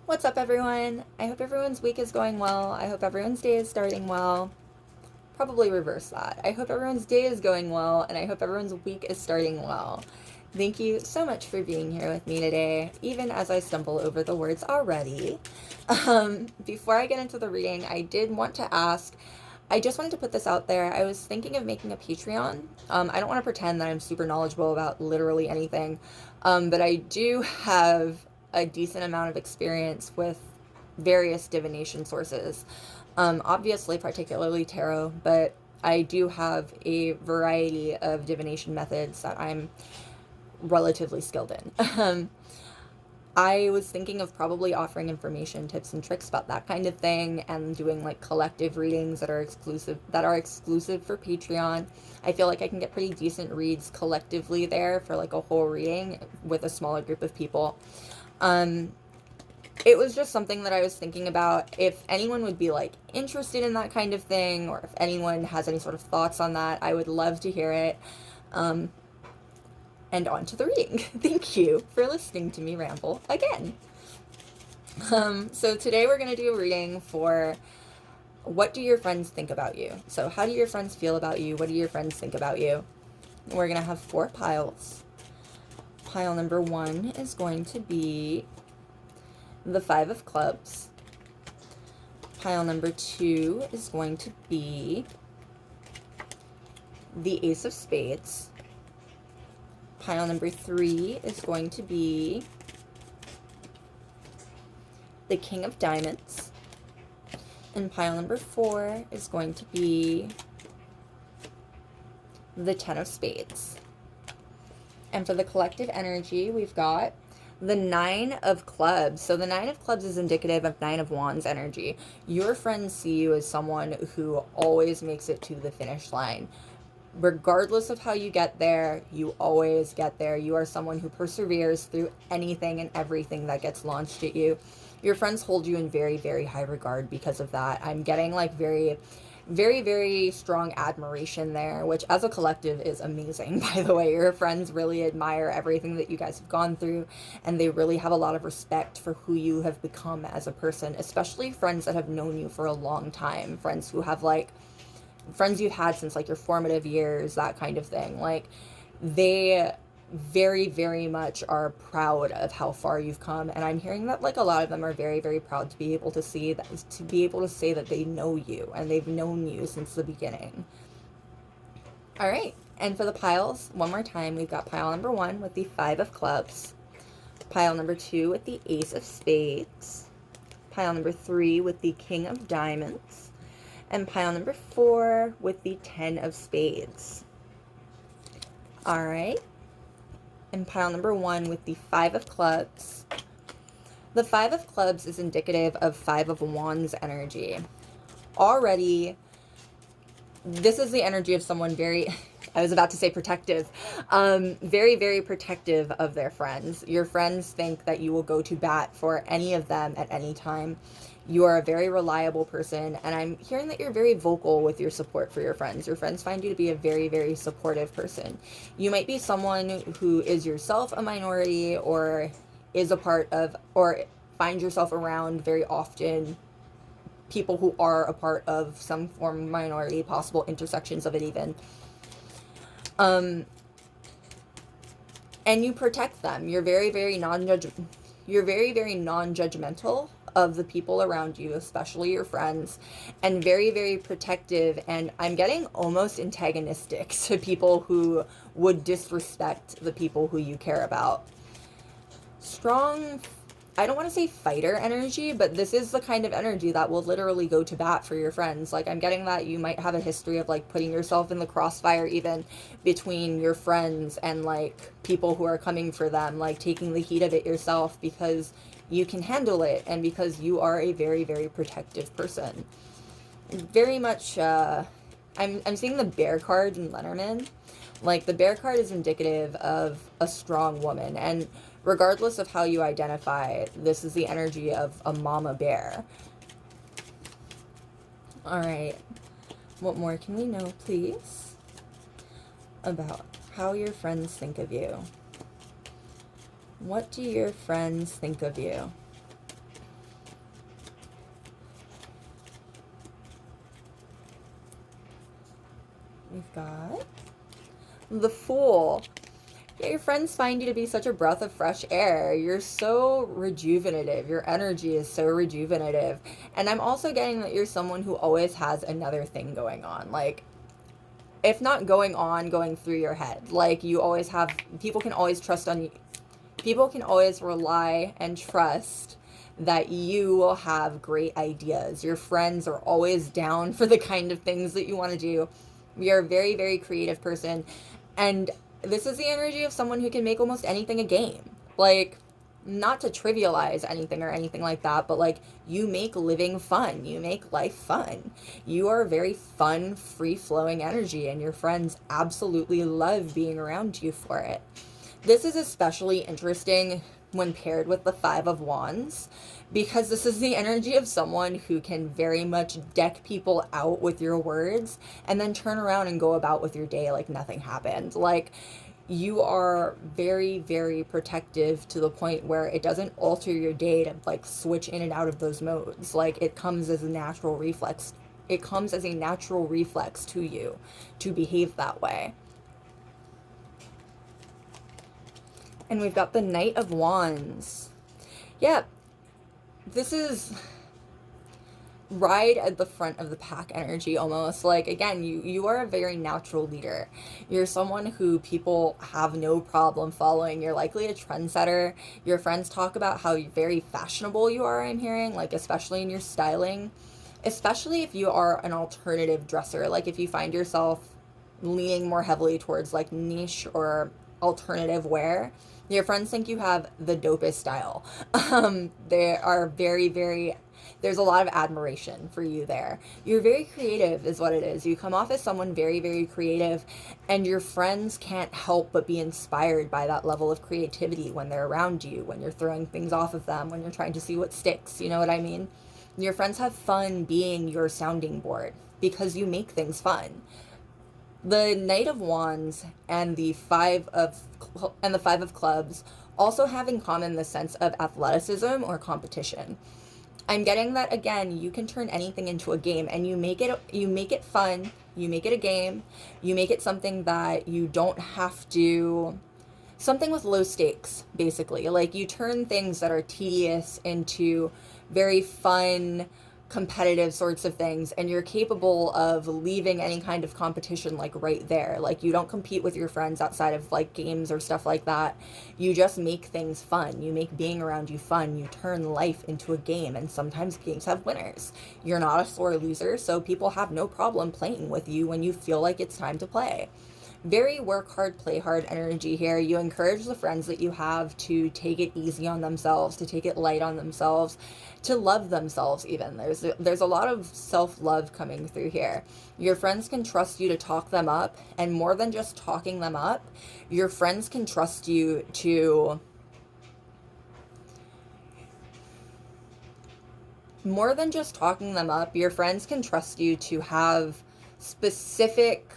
What's up, everyone? I hope everyone's week is going well. I hope everyone's day is starting well. Probably reverse that. I hope everyone's day is going well, and I hope everyone's week is starting well. Thank you so much for being here with me today, even as I stumble over the words already. Before I get into the reading, I did want to ask, I just wanted to put this out there. I was thinking of making a Patreon. I don't want to pretend that I'm super knowledgeable about literally anything, but I do have a decent amount of experience with various divination sources. Obviously, particularly tarot, but I do have a variety of divination methods that I'm relatively skilled in. I was thinking of probably offering information, tips, and tricks about that kind of thing, and doing like collective readings that are exclusive for Patreon. I feel like I can get pretty decent reads collectively there for like a whole reading with a smaller group of people. It was just something that I was thinking about. If anyone would be like interested in that kind of thing, or if anyone has any sort of thoughts on that, I would love to hear it. And on to the reading. Thank you for listening to me ramble again. So today we're going to do a reading for what do your friends think about you? So how do your friends feel about you? What do your friends think about you? We're going to have 4 piles. Pile number 1 is going to be the 5 of clubs. Pile number 2 is going to be the ace of spades. Pile number 3 is going to be the king of diamonds. And pile number 4 is going to be the 10 of spades. And for the collective energy, we've got the 9 of clubs. So the 9 of clubs is indicative of 9 of wands energy. Your friends see you as someone who always makes it to the finish line. Regardless of how you get there, you always get there. You are someone who perseveres through anything and everything that gets launched at you. Your friends hold you in very, very high regard because of that. I'm getting like very, very, very strong admiration there, which as a collective is amazing, by the way. Your friends really admire everything that you guys have gone through, and they really have a lot of respect for who you have become as a person, especially friends that have known you for a long time, friends who have like friends you've had since like your formative years, that kind of thing. Like they very, very much are proud of how far you've come, and I'm hearing that like a lot of them are very, very proud to be able to see that, to be able to say that they know you and they've known you since the beginning. All right, and for the piles, one more time, we've got pile number 1 with the 5 of clubs, pile number 2 with the ace of spades, pile number 3 with the king of diamonds, and pile number 4 with the 10 of spades. All right. And pile number 1 with the 5 of clubs. The 5 of clubs is indicative of 5 of wands energy. Already, this is the energy of someone very, I was about to say protective, very, very protective of their friends. Your friends think that you will go to bat for any of them at any time. You are a very reliable person, and I'm hearing that you're very vocal with your support for your friends. Your friends find you to be a very, very supportive person. You might be someone who is yourself a minority, or is a part of, or find yourself around very often people who are a part of some form of minority, possible intersections of it even. And you protect them. You're very, very non-judgmental of the people around you, especially your friends, and very, very protective, and I'm getting almost antagonistic to people who would disrespect the people who you care about. Strong, I don't want to say fighter energy, but this is the kind of energy that will literally go to bat for your friends. Like, I'm getting that you might have a history of like putting yourself in the crossfire even between your friends and like people who are coming for them, like taking the heat of it yourself because you can handle it and because you are a very, very protective person. Very much, I'm seeing the bear card in Lenormand. Like, the bear card is indicative of a strong woman, and regardless of how you identify, this is the energy of a mama bear. All right, what more can we know, please, about how your friends think of you? What do your friends think of you? We've got the Fool. Yeah, your friends find you to be such a breath of fresh air. You're so rejuvenative. Your energy is so rejuvenative. And I'm also getting that you're someone who always has another thing going on. Like, if not going on, going through your head. Like, you always have, people can always trust on you. People can always rely and trust that you will have great ideas. Your friends are always down for the kind of things that you want to do. You're a very, very creative person. And this is the energy of someone who can make almost anything a game. Like, not to trivialize anything or anything like that, but like, you make living fun. You make life fun. You are a very fun, free flowing energy, and your friends absolutely love being around you for it. This is especially interesting when paired with the Five of Wands, because this is the energy of someone who can very much deck people out with your words and then turn around and go about with your day like nothing happened. Like, you are very, very protective to the point where it doesn't alter your day to like switch in and out of those modes. Like, it comes as a natural reflex. It comes as a natural reflex to you to behave that way. And we've got the Knight of Wands. Yeah, this is right at the front of the pack energy almost. Like, again, you are a very natural leader. You're someone who people have no problem following. You're likely a trendsetter. Your friends talk about how very fashionable you are, I'm hearing, like, especially in your styling. Especially if you are an alternative dresser. Like, if you find yourself leaning more heavily towards like niche or alternative wear, your friends think you have the dopest style. They are very, very, there's a lot of admiration for you there. You're very creative is what it is. You come off as someone very, very creative, and your friends can't help but be inspired by that level of creativity when they're around you, when you're throwing things off of them, when you're trying to see what sticks, you know what I mean? Your friends have fun being your sounding board because you make things fun. The Knight of Wands and the Five of Clubs also have in common the sense of athleticism or competition. I'm getting that, again, you can turn anything into a game, and you make it fun, you make it a game, you make it something that you don't have to, something with low stakes, basically. Like, you turn things that are tedious into very fun, competitive sorts of things, and you're capable of leaving any kind of competition like right there. Like, you don't compete with your friends outside of like games or stuff like that. You just make things fun. You make being around you fun. You turn life into a game, and sometimes games have winners. You're not a sore loser, so people have no problem playing with you when you feel like it's time to play. Very work hard, play hard energy here. You encourage the friends that you have to take it easy on themselves, to take it light on themselves, to love themselves even. There's a lot of self-love coming through here. Your friends can trust you to talk them up, and more than just talking them up, your friends can trust you to more than just talking them up. Your friends can trust you to have specific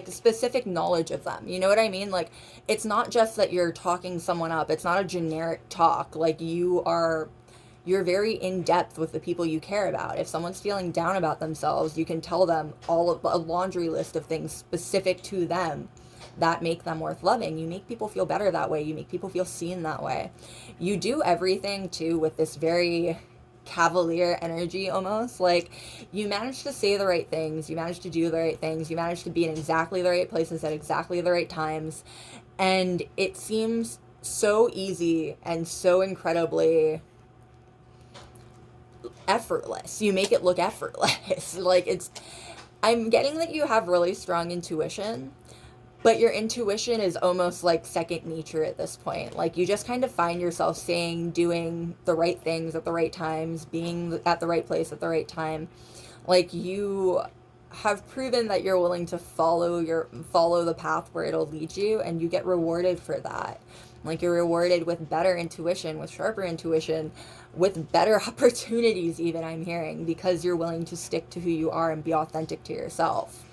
specific knowledge of them. You know what I mean? Like, it's not just that you're talking someone up. It's not a generic talk. Like, you're very in depth with the people you care about. If someone's feeling down about themselves, you can tell them all of a laundry list of things specific to them that make them worth loving. You make people feel better that way. You make people feel seen that way. You do everything too with this very cavalier energy almost. Like, you manage to say the right things, you manage to do the right things, you manage to be in exactly the right places at exactly the right times, and it seems so easy and so incredibly effortless. You make it look effortless. I'm getting that you have really strong intuition, but your intuition is almost like second nature at this point. Like, you just kind of find yourself saying, doing the right things at the right times, being at the right place at the right time. Like, you have proven that you're willing to follow the path where it'll lead you, and you get rewarded for that. Like, you're rewarded with better intuition, with sharper intuition, with better opportunities even, I'm hearing, because you're willing to stick to who you are and be authentic to yourself.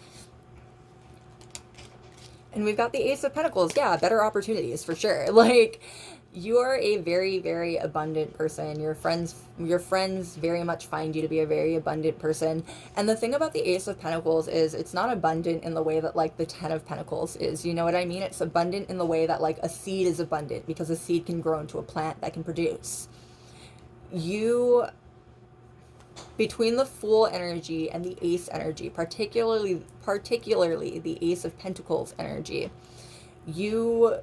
And we've got the Ace of Pentacles. Yeah, better opportunities for sure. Like, You are a very, very abundant person. Your friends very much find you to be a very abundant person. And the thing about the Ace of Pentacles is it's not abundant in the way that like the Ten of Pentacles is. You know what I mean? It's abundant in the way that like a seed is abundant, because a seed can grow into a plant that can produce. You, between the Fool energy and the Ace energy, particularly the Ace of Pentacles energy, you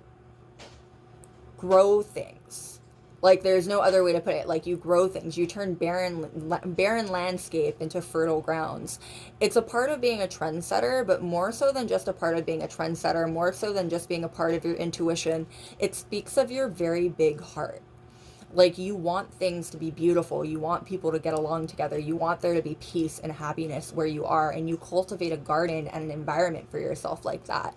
grow things. Like, there's no other way to put it. Like, you grow things. You turn barren landscape into fertile grounds. It's a part of being a trendsetter, but more so than just a part of being a trendsetter, more so than just being a part of your intuition, it speaks of your very big heart. Like, you want things to be beautiful. You want people to get along together. You want there to be peace and happiness where you are, and you cultivate a garden and an environment for yourself like that.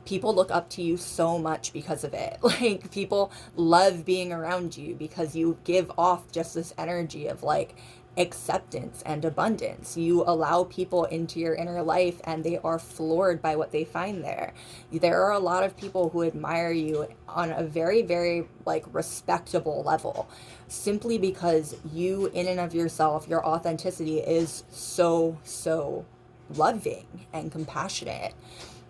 People look up to you so much because of it. Like, people love being around you because you give off just this energy of like acceptance and abundance. You allow people into your inner life and they are floored by what they find there. There are a lot of people who admire you on a very, very like respectable level, simply because you in and of yourself, your authenticity is so, so loving and compassionate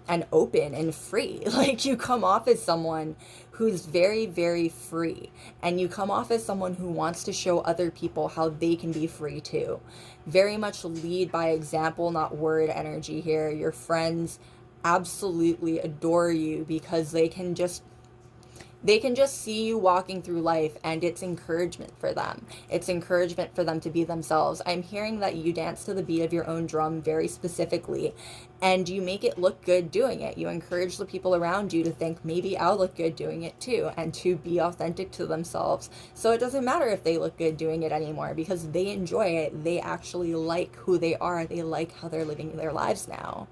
and open and free. Like, you come off as someone who's very, very free, and you come off as someone who wants to show other people how they can be free too. Very much lead by example, not word energy here. Your friends absolutely adore you because they can just see you walking through life, and it's encouragement for them. It's encouragement for them to be themselves. I'm hearing that you dance to the beat of your own drum very specifically, and you make it look good doing it. You encourage the people around you to think, maybe I'll look good doing it too, and to be authentic to themselves. So it doesn't matter if they look good doing it anymore, because they enjoy it. They actually like who they are. They like how they're living their lives now.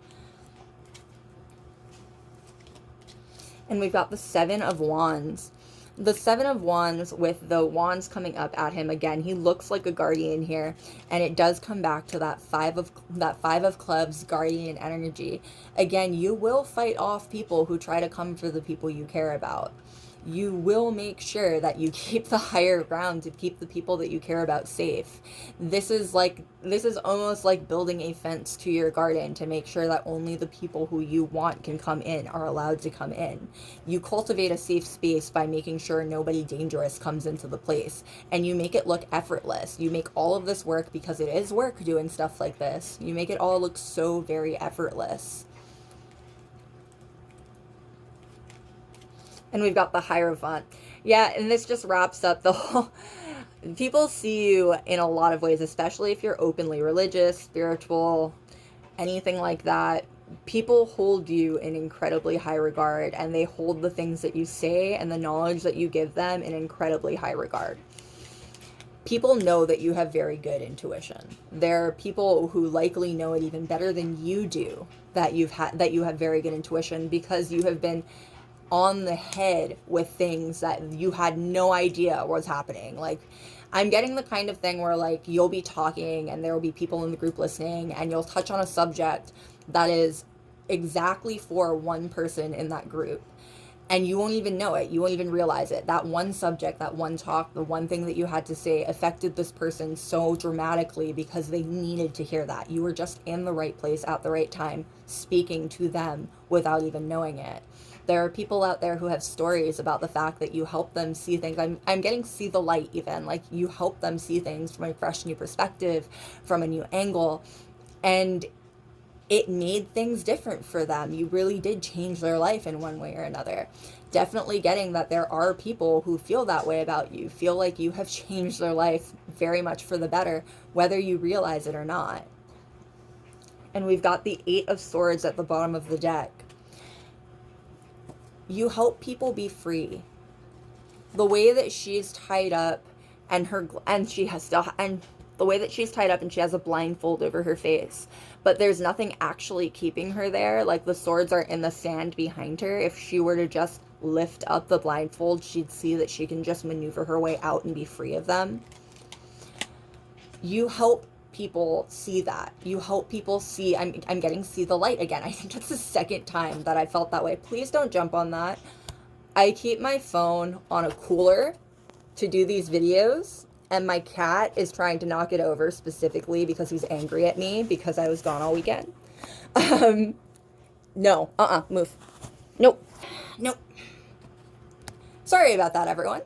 And we've got the Seven of Wands. The Seven of Wands, with the wands coming up at him again, he looks like a guardian here, and it does come back to that five of clubs guardian energy. Again, you will fight off people who try to come for the people you care about. You will make sure that you keep the higher ground to keep the people that you care about safe. This is almost like building a fence to your garden to make sure that only the people who you want can come in are allowed to come in. You cultivate a safe space by making sure nobody dangerous comes into the place, and you make it look effortless. You make all of this work, because it is work doing stuff like this. You make it all look so very effortless. And we've got the Hierophant. Yeah, and this just wraps up the whole... People see you in a lot of ways, especially if you're openly religious, spiritual, anything like that. People hold you in incredibly high regard, and they hold the things that you say and the knowledge that you give them in incredibly high regard. People know that you have very good intuition. There are people who likely know it even better than you do, that you have very good intuition, because you have been on the head with things that you had no idea was happening. Like, I'm getting the kind of thing where like you'll be talking and there will be people in the group listening, and you'll touch on a subject that is exactly for one person in that group, and you won't even know it. You won't even realize it. That one subject, that one talk, the one thing that you had to say affected this person so dramatically because they needed to hear that. You were just in the right place at the right time, speaking to them without even knowing it. There are people out there who have stories about the fact that you help them see things. I'm getting see the light even. Like, you help them see things from a fresh new perspective, from a new angle. And it made things different for them. You really did change their life in one way or another. Definitely getting that there are people who feel that way about you, feel like you have changed their life very much for the better, whether you realize it or not. And we've got the Eight of Swords at the bottom of the deck. You help people be free. The way that she's tied up, and the way that she's tied up, and she has a blindfold over her face, but there's nothing actually keeping her there. Like, the swords are in the sand behind her. If she were to just lift up the blindfold, she'd see that she can just maneuver her way out and be free of them. You help people see that. You help people see, I'm getting see the light again. I think that's the second time that I felt that way. Please don't jump on that. I keep my phone on a cooler to do these videos, and my cat is trying to knock it over specifically because he's angry at me because I was gone all weekend. No, move. Nope. Nope. Sorry about that, everyone.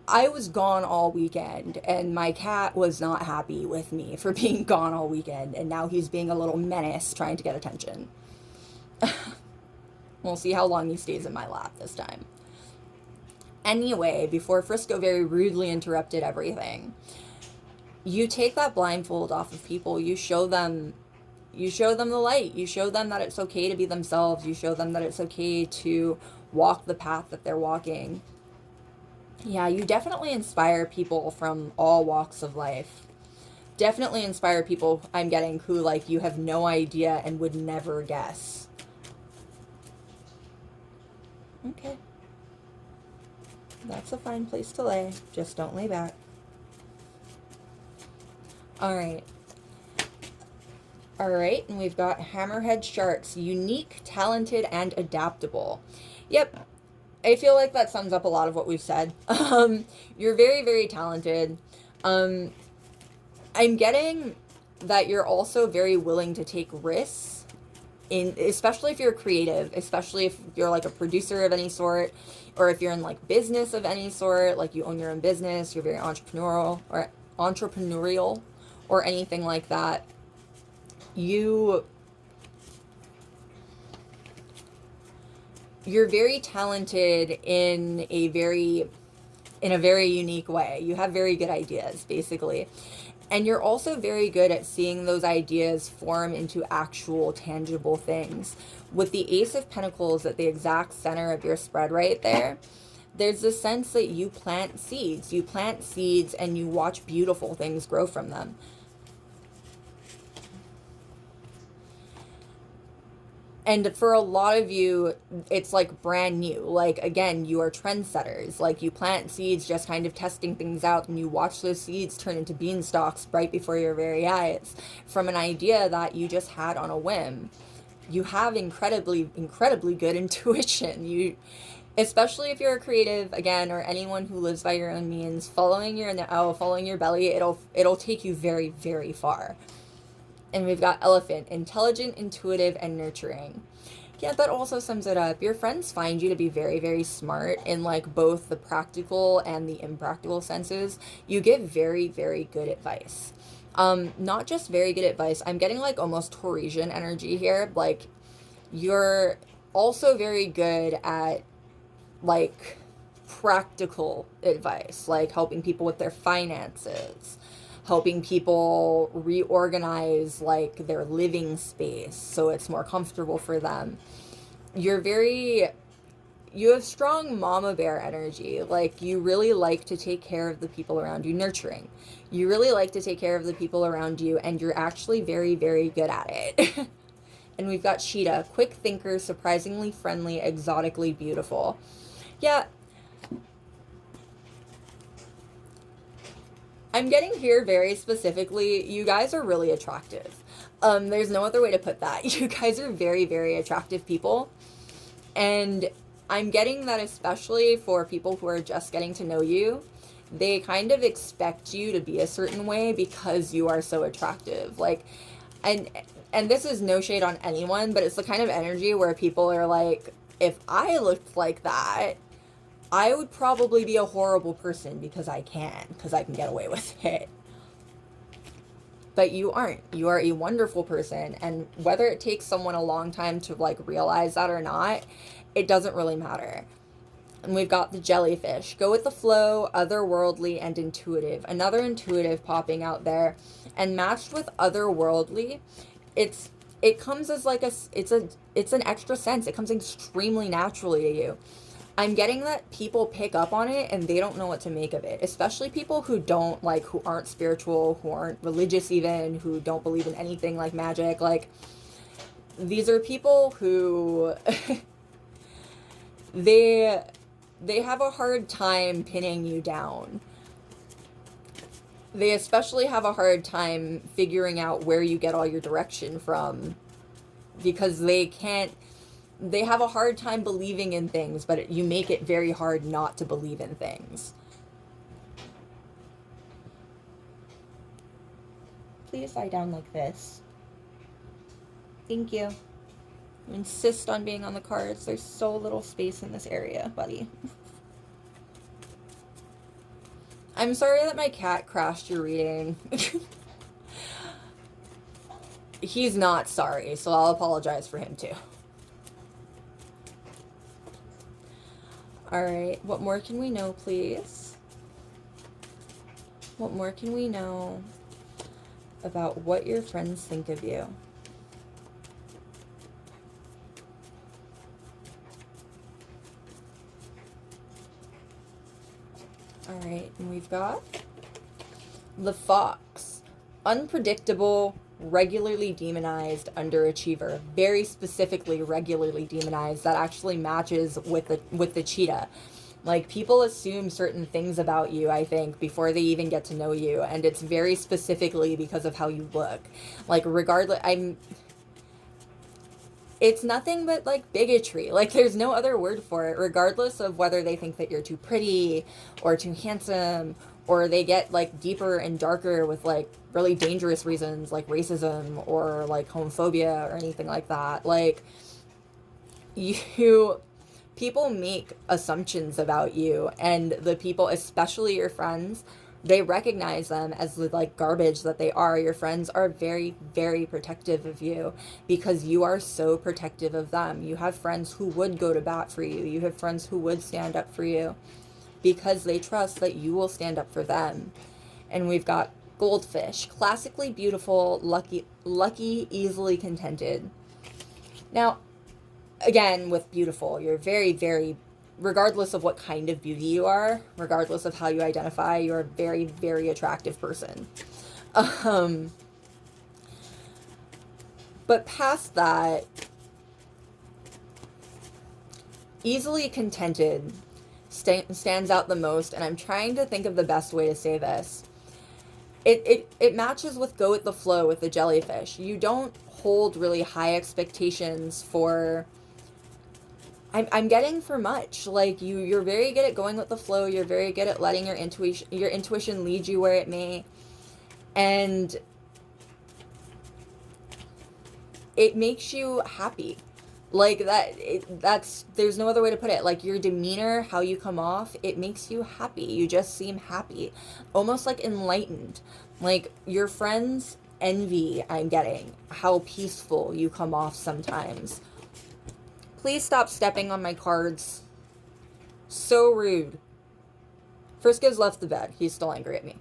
I was gone all weekend, and my cat was not happy with me for being gone all weekend, and now he's being a little menace trying to get attention. We'll see how long he stays in my lap this time. Anyway, before Frisco very rudely interrupted everything, you take that blindfold off of people. You show them the light. You show them that it's okay to be themselves. You show them that it's okay to walk the path that they're walking. Yeah, you definitely inspire people from all walks of life. Definitely inspire people I'm getting who, like, you have no idea and would never guess. Okay. That's a fine place to lay. Just don't lay back. Alright. Alright, and we've got Hammerhead Sharks. Unique, talented, and adaptable. Yep. I feel like that sums up a lot of what we've said. You're very, very talented. I'm getting that you're also very willing to take risks, especially if you're creative, especially if you're like a producer of any sort, or if you're in like business of any sort, like you own your own business, you're very entrepreneurial or anything like that. You're very talented in a very unique way. You have very good ideas, basically. And you're also very good at seeing those ideas form into actual tangible things. With the Ace of Pentacles at the exact center of your spread right there, there's a sense that you plant seeds. You plant seeds and you watch beautiful things grow from them. And for a lot of you, it's like brand new. Like, again, you are trendsetters. Like, you plant seeds, just kind of testing things out, and you watch those seeds turn into beanstalks right before your very eyes from an idea that you just had on a whim. You have incredibly, incredibly good intuition. Especially if you're a creative, again, or anyone who lives by your own means, following your belly, it'll take you very, very far. And we've got Elephant, intelligent, intuitive, and nurturing. Yeah, that also sums it up. Your friends find you to be very, very smart in like both the practical and the impractical senses. You give very, very good advice. Not just very good advice. I'm getting like almost Taurasian energy here. Like, you're also very good at like practical advice, like helping people with their finances, helping people reorganize like their living space so it's more comfortable for them. You have strong mama bear energy. Like, you really like to take care of the people around you. Nurturing. You really like to take care of the people around you, and you're actually very, very good at it. And we've got Cheetah, quick thinker, surprisingly friendly, exotically beautiful. Yeah, I'm getting here very specifically, you guys are really attractive. There's no other way to put that. You guys are very, very attractive people. And I'm getting that especially for people who are just getting to know you, they kind of expect you to be a certain way because you are so attractive. Like, and this is no shade on anyone, but it's the kind of energy where people are like, if I looked like that, I would probably be a horrible person because I can get away with it. But you aren't. You are a wonderful person, and whether it takes someone a long time to like realize that or not, it doesn't really matter. And we've got the Jellyfish. Go with the flow, otherworldly, and intuitive. Another intuitive popping out there, and matched with otherworldly, it comes as like it's an extra sense. It comes extremely naturally to you. I'm getting that people pick up on it and they don't know what to make of it, especially people who aren't spiritual, who aren't religious even, who don't believe in anything like magic. Like, these are people who they have a hard time pinning you down. They especially have a hard time figuring out where you get all your direction from, because they can't they have a hard time believing in things, but you make it very hard not to believe in things. Please lie down like this. Thank you. You insist on being on the cards. There's so little space in this area, buddy. I'm sorry that my cat crashed your reading. He's not sorry, so I'll apologize for him too. Alright, what more can we know, please? What more can we know about what your friends think of you? Alright, and we've got the Fox. Unpredictable, regularly demonized underachiever. Very specifically regularly demonized. That actually matches with the cheetah. Like, people assume certain things about you, I think, before they even get to know you, and it's very specifically because of how you look. Like, regardless, it's nothing but, like, bigotry. Like, there's no other word for it, regardless of whether they think that you're too pretty or too handsome, or they get, like, deeper and darker with, like, really dangerous reasons, like racism or, like, homophobia or anything like that. Like, people make assumptions about you, and the people, especially your friends, they recognize them as the, like, garbage that they are. Your friends are very, very protective of you because you are so protective of them. You have friends who would go to bat for you. You have friends who would stand up for you because they trust that you will stand up for them. And we've got goldfish. Classically beautiful, lucky, easily contented. Now, again, with beautiful, you're very, very, regardless of what kind of beauty you are, regardless of how you identify, you're a very, very attractive person. But past that, easily contented stands out the most, and I'm trying to think of the best way to say this. It matches with go with the flow with the jellyfish. You don't hold really high expectations for... I'm getting for much. Like, you're very good at going with the flow. You're very good at letting your intuition lead you where it may. And it makes you happy. Like, there's no other way to put it. Like, your demeanor, how you come off, it makes you happy. You just seem happy. Almost like enlightened. Like, your friends envy, I'm getting, how peaceful you come off sometimes. Please stop stepping on my cards. So rude. First Gives left the bed. He's still angry at me.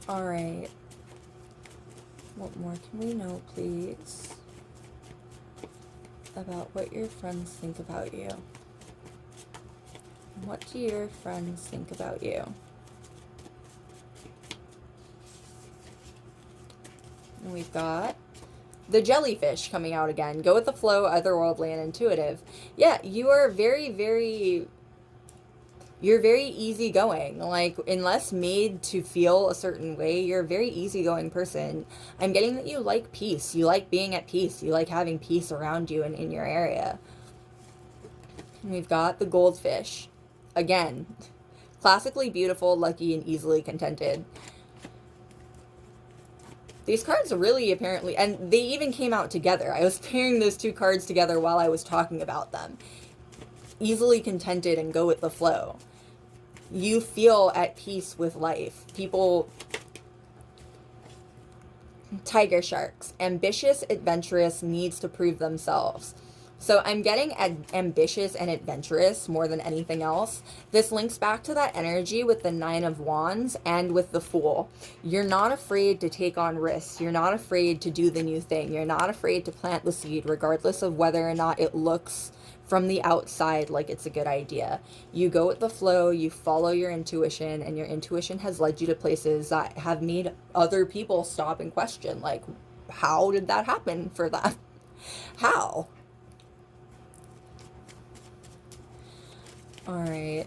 Alright. What more can we know, please, about what your friends think about you? What do your friends think about you? And we've got the jellyfish coming out again. Go with the flow, otherworldly, and intuitive. Yeah, you are very, very... You're very easygoing. Like, unless made to feel a certain way, you're a very easygoing person. I'm getting that you like peace. You like being at peace. You like having peace around you and in your area. And we've got the goldfish. Again, classically beautiful, lucky, and easily contented. These cards really apparently, and they even came out together. I was pairing those two cards together while I was talking about them. Easily contented and go with the flow. You feel at peace with life. People... Tiger sharks. Ambitious, adventurous, needs to prove themselves. So I'm getting ambitious and adventurous more than anything else. This links back to that energy with the Nine of Wands and with the Fool. You're not afraid to take on risks. You're not afraid to do the new thing. You're not afraid to plant the seed, regardless of whether or not it looks from the outside like it's a good idea. You go with the flow, you follow your intuition, and your intuition has led you to places that have made other people stop and question, like, how did that happen for them? How? All right.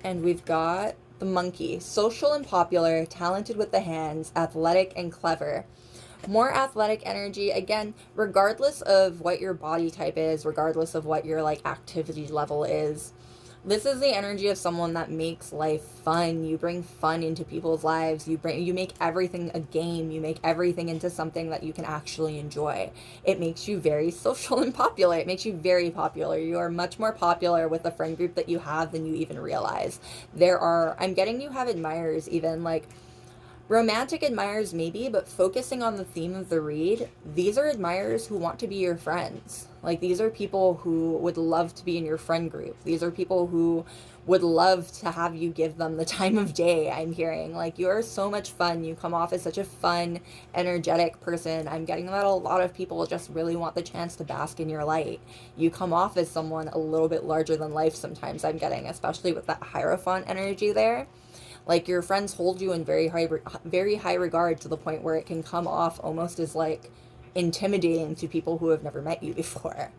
And we've got The monkey, social and popular, talented with the hands, athletic and clever. More athletic energy, again, regardless of what your body type is, regardless of what your like activity level is. This is the energy of someone that makes life fun. You bring fun into people's lives. You make everything a game. You make everything into something that you can actually enjoy. It makes you very social and popular. It makes you very popular. You are much more popular with the friend group that you have than you even realize. I'm getting you have admirers even, like romantic admirers maybe, but focusing on the theme of the read, these are admirers who want to be your friends. Like, these are people who would love to be in your friend group. These are people who would love to have you give them the time of day. I'm hearing, like, you're so much fun. You come off as such a fun, energetic person. I'm getting that a lot of people just really want the chance to bask in your light. You come off as someone a little bit larger than life sometimes, I'm getting, especially with that Hierophant energy there. Like, your friends hold you in very high regard, to the point where it can come off almost as like intimidating to people who have never met you before.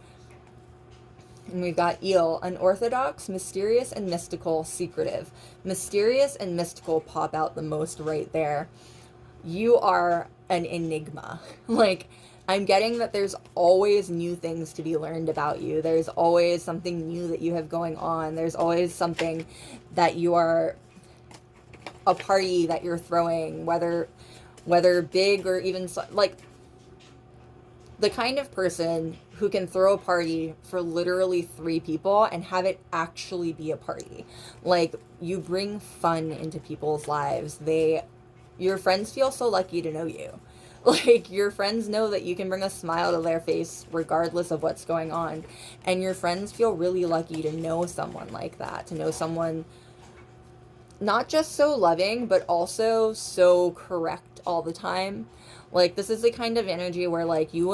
And we've got eel, unorthodox, mysterious and mystical, secretive. Mysterious and mystical pop out the most right there. You are an enigma. Like, I'm getting that there's always new things to be learned about you. There's always something new that you have going on. There's always something that you are, a party that you're throwing, whether big or even like the kind of person who can throw a party for literally 3 people and have it actually be a party. Like, you bring fun into people's lives. Your friends feel so lucky to know you. Like, your friends know that you can bring a smile to their face regardless of what's going on. And your friends feel really lucky to know someone like that, to know someone not just so loving, but also so correct all the time. Like, this is the kind of energy where, like, you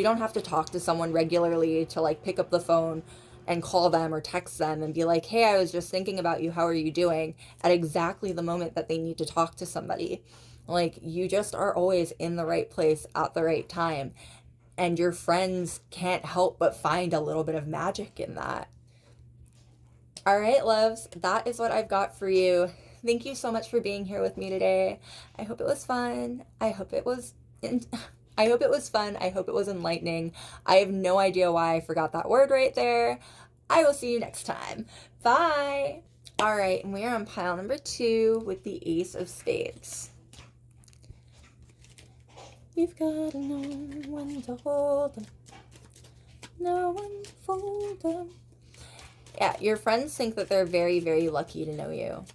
don't have to talk to someone regularly to, like, pick up the phone and call them or text them and be like, hey, I was just thinking about you. How are you doing? At exactly the moment that they need to talk to somebody. Like, you just are always in the right place at the right time. And your friends can't help but find a little bit of magic in that. All right, loves, that is what I've got for you. Thank you so much for being here with me today. I hope it was fun. I hope it was fun. I hope it was enlightening. I have no idea why I forgot that word right there. I will see you next time. Bye. All right, and we are on pile number 2 with the Ace of Spades. You've got to know when to hold them, know when to fold them. Yeah, your friends think that they're very, very lucky to know you.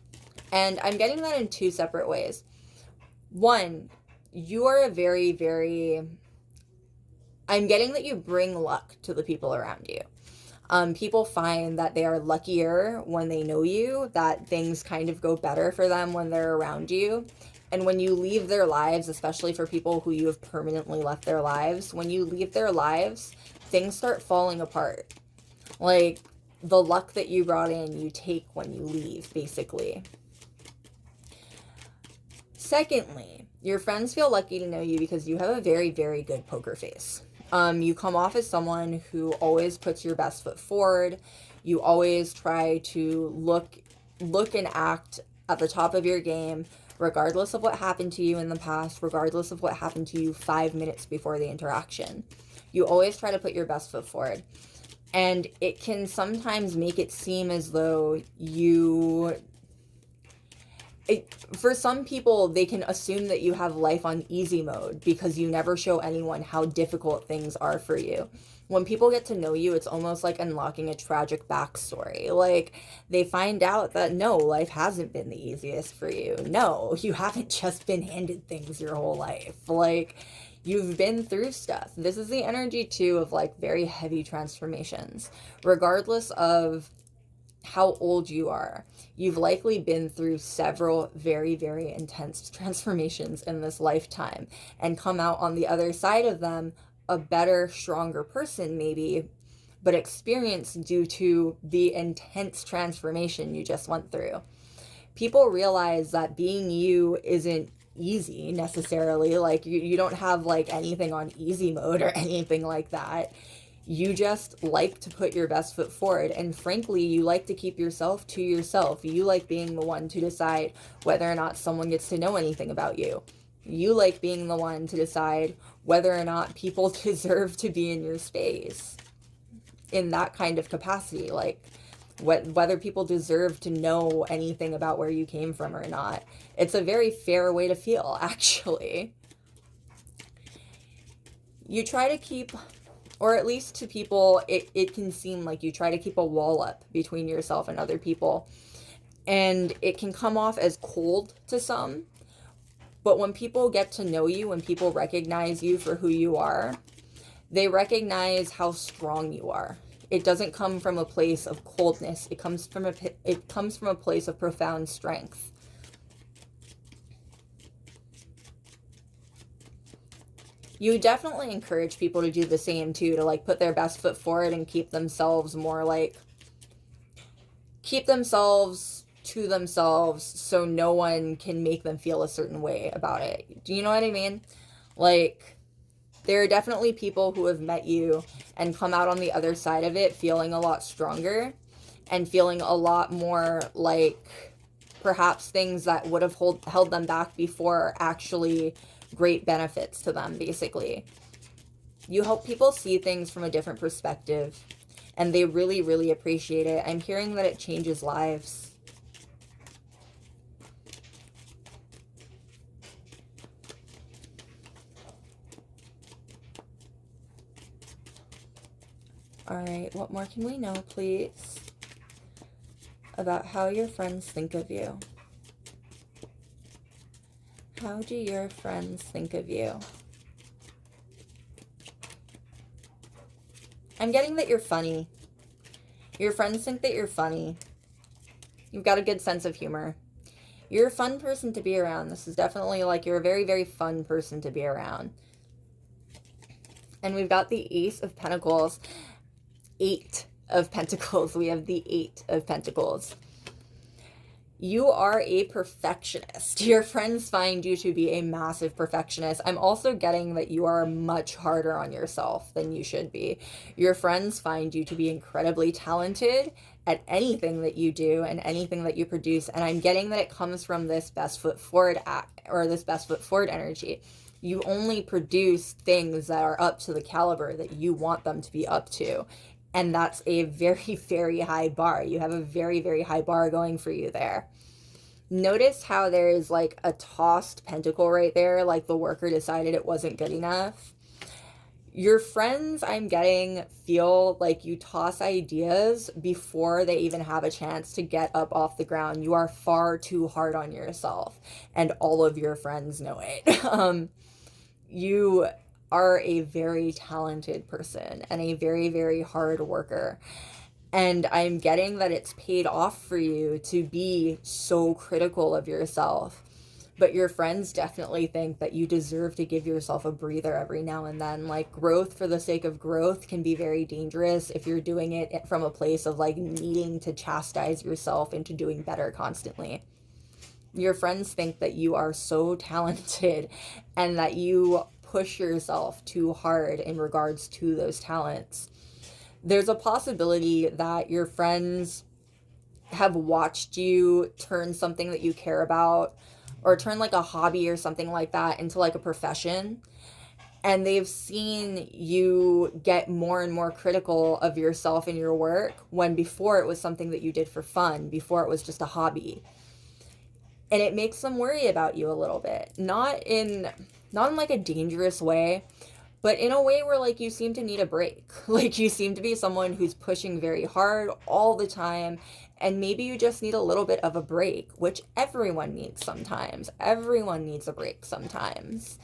And I'm getting that in 2 separate ways. One, you are a very, very... I'm getting that you bring luck to the people around you. People find that they are luckier when they know you, that things kind of go better for them when they're around you. And when you leave their lives, especially for people who you have permanently left their lives, when you leave their lives, things start falling apart. Like, the luck that you brought in, you take when you leave, basically. Secondly, your friends feel lucky to know you because you have a very, very good poker face. You come off as someone who always puts your best foot forward. You always try to look and act at the top of your game, regardless of what happened to you in the past, regardless of what happened to you 5 minutes before the interaction. You always try to put your best foot forward. And it can sometimes make it seem as though for some people, they can assume that you have life on easy mode because you never show anyone how difficult things are for you. When people get to know you, it's almost like unlocking a tragic backstory. Like, they find out that no, life hasn't been the easiest for you. No, you haven't just been handed things your whole life. Like, you've been through stuff. This is the energy, too, of, like, very heavy transformations. Regardless of how old you are, you've likely been through several very, very intense transformations in this lifetime and come out on the other side of them a better, stronger person, maybe, but experienced due to the intense transformation you just went through. People realize that being you isn't easy necessarily. Like, you don't have like anything on easy mode or anything like that. You just like to put your best foot forward, and frankly, you like to keep yourself to yourself. You like being the one to decide whether or not someone gets to know anything about you. You like being the one to decide whether or not people deserve to be in your space in that kind of capacity. Like, whether people deserve to know anything about where you came from or not. It's a very fair way to feel, actually. You try to keep, or at least to people, it can seem like you try to keep a wall up between yourself and other people. And it can come off as cold to some. But when people get to know you, when people recognize you for who you are, they recognize how strong you are. It doesn't come from a place of coldness. It comes from a place of profound strength. You definitely encourage people to do the same too, to like put their best foot forward and keep themselves to themselves so no one can make them feel a certain way about it. Do you know what I mean? Like, there are definitely people who have met you and come out on the other side of it feeling a lot stronger and feeling a lot more like perhaps things that would have held them back before are actually great benefits to them, basically. You help people see things from a different perspective, and they really, really appreciate it. I'm hearing that it changes lives. All right, what more can we know, please, about how your friends think of you? How do your friends think of you? I'm getting that you're funny. Your friends think that you're funny. You've got a good sense of humor. You're a fun person to be around. This is definitely like you're a very, very fun person to be around. And we've got the Ace of Pentacles. 8 of Pentacles. We have the 8 of Pentacles. You are a perfectionist. Your friends find you to be a massive perfectionist. I'm also getting that you are much harder on yourself than you should be. Your friends find you to be incredibly talented at anything that you do and anything that you produce. And I'm getting that it comes from this best foot forward this best foot forward energy. You only produce things that are up to the caliber that you want them to be up to. And that's a very, very high bar. You have a very, very high bar going for you there. Notice how there is like a tossed pentacle right there, like the worker decided it wasn't good enough. Your friends, I'm getting, feel like you toss ideas before they even have a chance to get up off the ground. You are far too hard on yourself, and all of your friends know it. You are a very talented person and a very, very hard worker. And I'm getting that it's paid off for you to be so critical of yourself. But your friends definitely think that you deserve to give yourself a breather every now and then. Like, growth for the sake of growth can be very dangerous if you're doing it from a place of like needing to chastise yourself into doing better constantly. Your friends think that you are so talented and that you push yourself too hard in regards to those talents. There's a possibility that your friends have watched you turn something that you care about or turn like a hobby or something like that into like a profession. And they've seen you get more and more critical of yourself and your work when before it was something that you did for fun, before it was just a hobby. And it makes them worry about you a little bit. Not in like a dangerous way, but in a way where like you seem to need a break. Like you seem to be someone who's pushing very hard all the time, and maybe you just need a little bit of a break, which everyone needs sometimes. Everyone needs a break sometimes.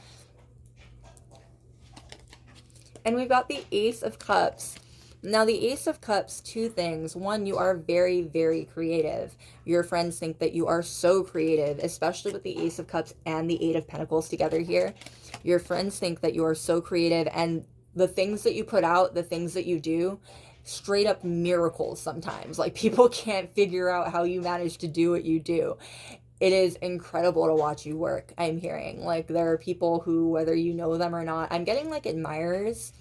And we've got the Ace of Cups. Now, the Ace of Cups, 2 things. One, you are very, very creative. Your friends think that you are so creative, especially with the Ace of Cups and the 8 of Pentacles together here. Your friends think that you are so creative, and the things that you put out, the things that you do, straight up miracles sometimes. Like, people can't figure out how you manage to do what you do. It is incredible to watch you work, I'm hearing. Like, there are people who, whether you know them or not, I'm getting like admirers.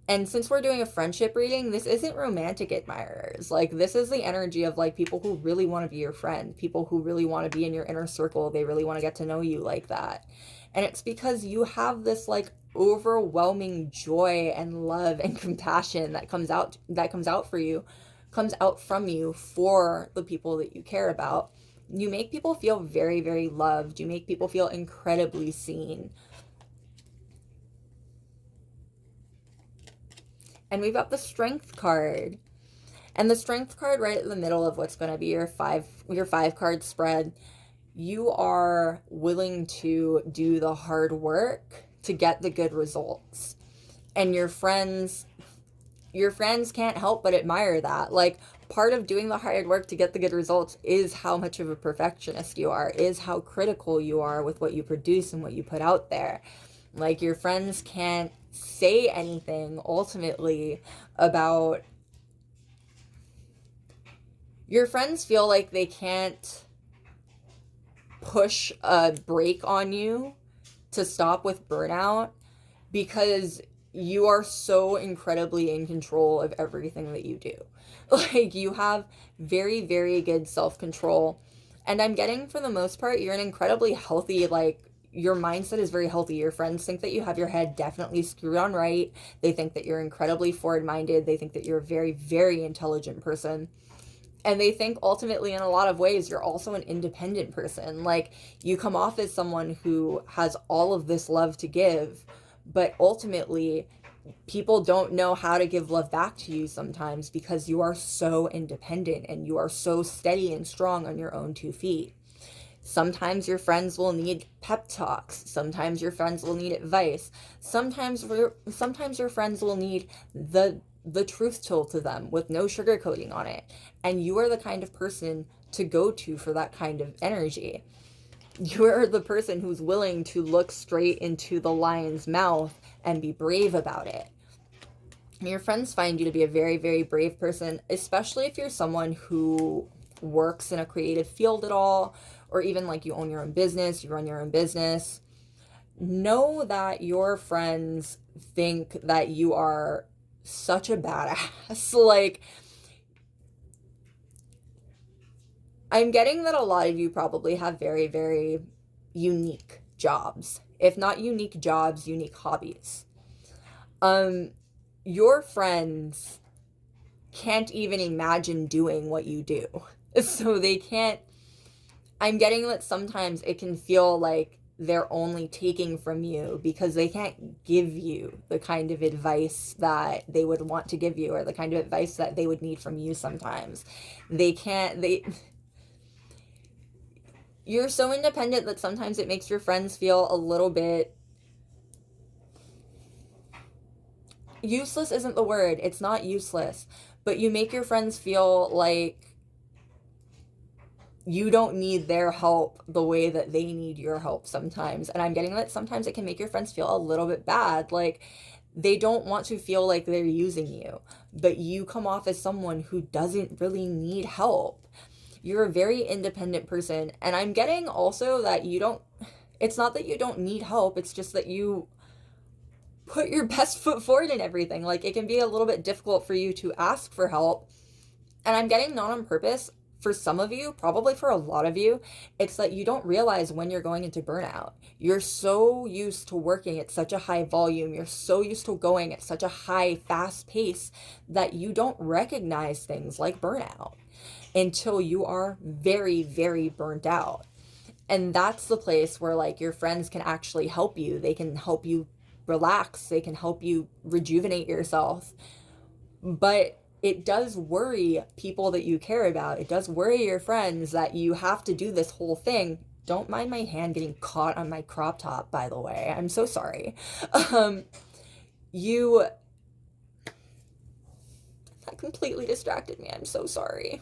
And since we're doing a friendship reading, this isn't romantic admirers. Like, this is the energy of, like, people who really want to be your friend, people who really want to be in your inner circle. They really want to get to know you like that. And it's because you have this, like, overwhelming joy and love and compassion that comes out comes out from you for the people that you care about. You make people feel very, very loved. You make people feel incredibly seen. And we've got the Strength card. And the Strength card right in the middle of what's going to be your five card spread. You are willing to do the hard work to get the good results. And your friends can't help but admire that. Like, part of doing the hard work to get the good results is how much of a perfectionist you are, is how critical you are with what you produce and what you put out there. Like, your friends can't say anything ultimately about, your friends feel like they can't push a brake on you to stop with burnout because you are so incredibly in control of everything that you do. Like, you have very, very good self-control. And I'm getting, for the most part, you're an incredibly healthy, like, your mindset is very healthy. Your friends think that you have your head definitely screwed on right. They think that you're incredibly forward-minded. They think that you're a very, very intelligent person. And they think ultimately, in a lot of ways, you're also an independent person. Like, you come off as someone who has all of this love to give, but ultimately people don't know how to give love back to you sometimes because you are so independent and you are so steady and strong on your own 2 feet. Sometimes your friends will need pep talks. Sometimes your friends will need advice. Sometimes your friends will need the truth told to them with no sugarcoating on it. And you are the kind of person to go to for that kind of energy. You are the person who's willing to look straight into the lion's mouth and be brave about it. And your friends find you to be a very, very brave person, especially if you're someone who works in a creative field at all, or even like you own your own business, you run your own business. Know that your friends think that you are such a badass. Like, I'm getting that a lot of you probably have very, very unique jobs. If not unique jobs, unique hobbies. Your friends can't even imagine doing what you do. So they can't, I'm getting that sometimes it can feel like they're only taking from you because they can't give you the kind of advice that they would want to give you, or the kind of advice that they would need from you sometimes. You're so independent that sometimes it makes your friends feel a little bit, useless isn't the word, it's not useless, but you make your friends feel like you don't need their help the way that they need your help sometimes. And I'm getting that sometimes it can make your friends feel a little bit bad. Like, they don't want to feel like they're using you, but you come off as someone who doesn't really need help. You're a very independent person. And I'm getting also that it's not that you don't need help, it's just that you put your best foot forward in everything. Like, it can be a little bit difficult for you to ask for help. And I'm getting, not on purpose, for some of you, probably for a lot of you, it's that you don't realize when you're going into burnout. You're so used to working at such a high volume. You're so used to going at such a high, fast pace that you don't recognize things like burnout until you are very, very burnt out. And that's the place where, like, your friends can actually help you. They can help you relax. They can help you rejuvenate yourself. But it does worry people that you care about. It does worry your friends that you have to do this whole thing. Don't mind my hand getting caught on my crop top, by the way. I'm so sorry. That completely distracted me. I'm so sorry.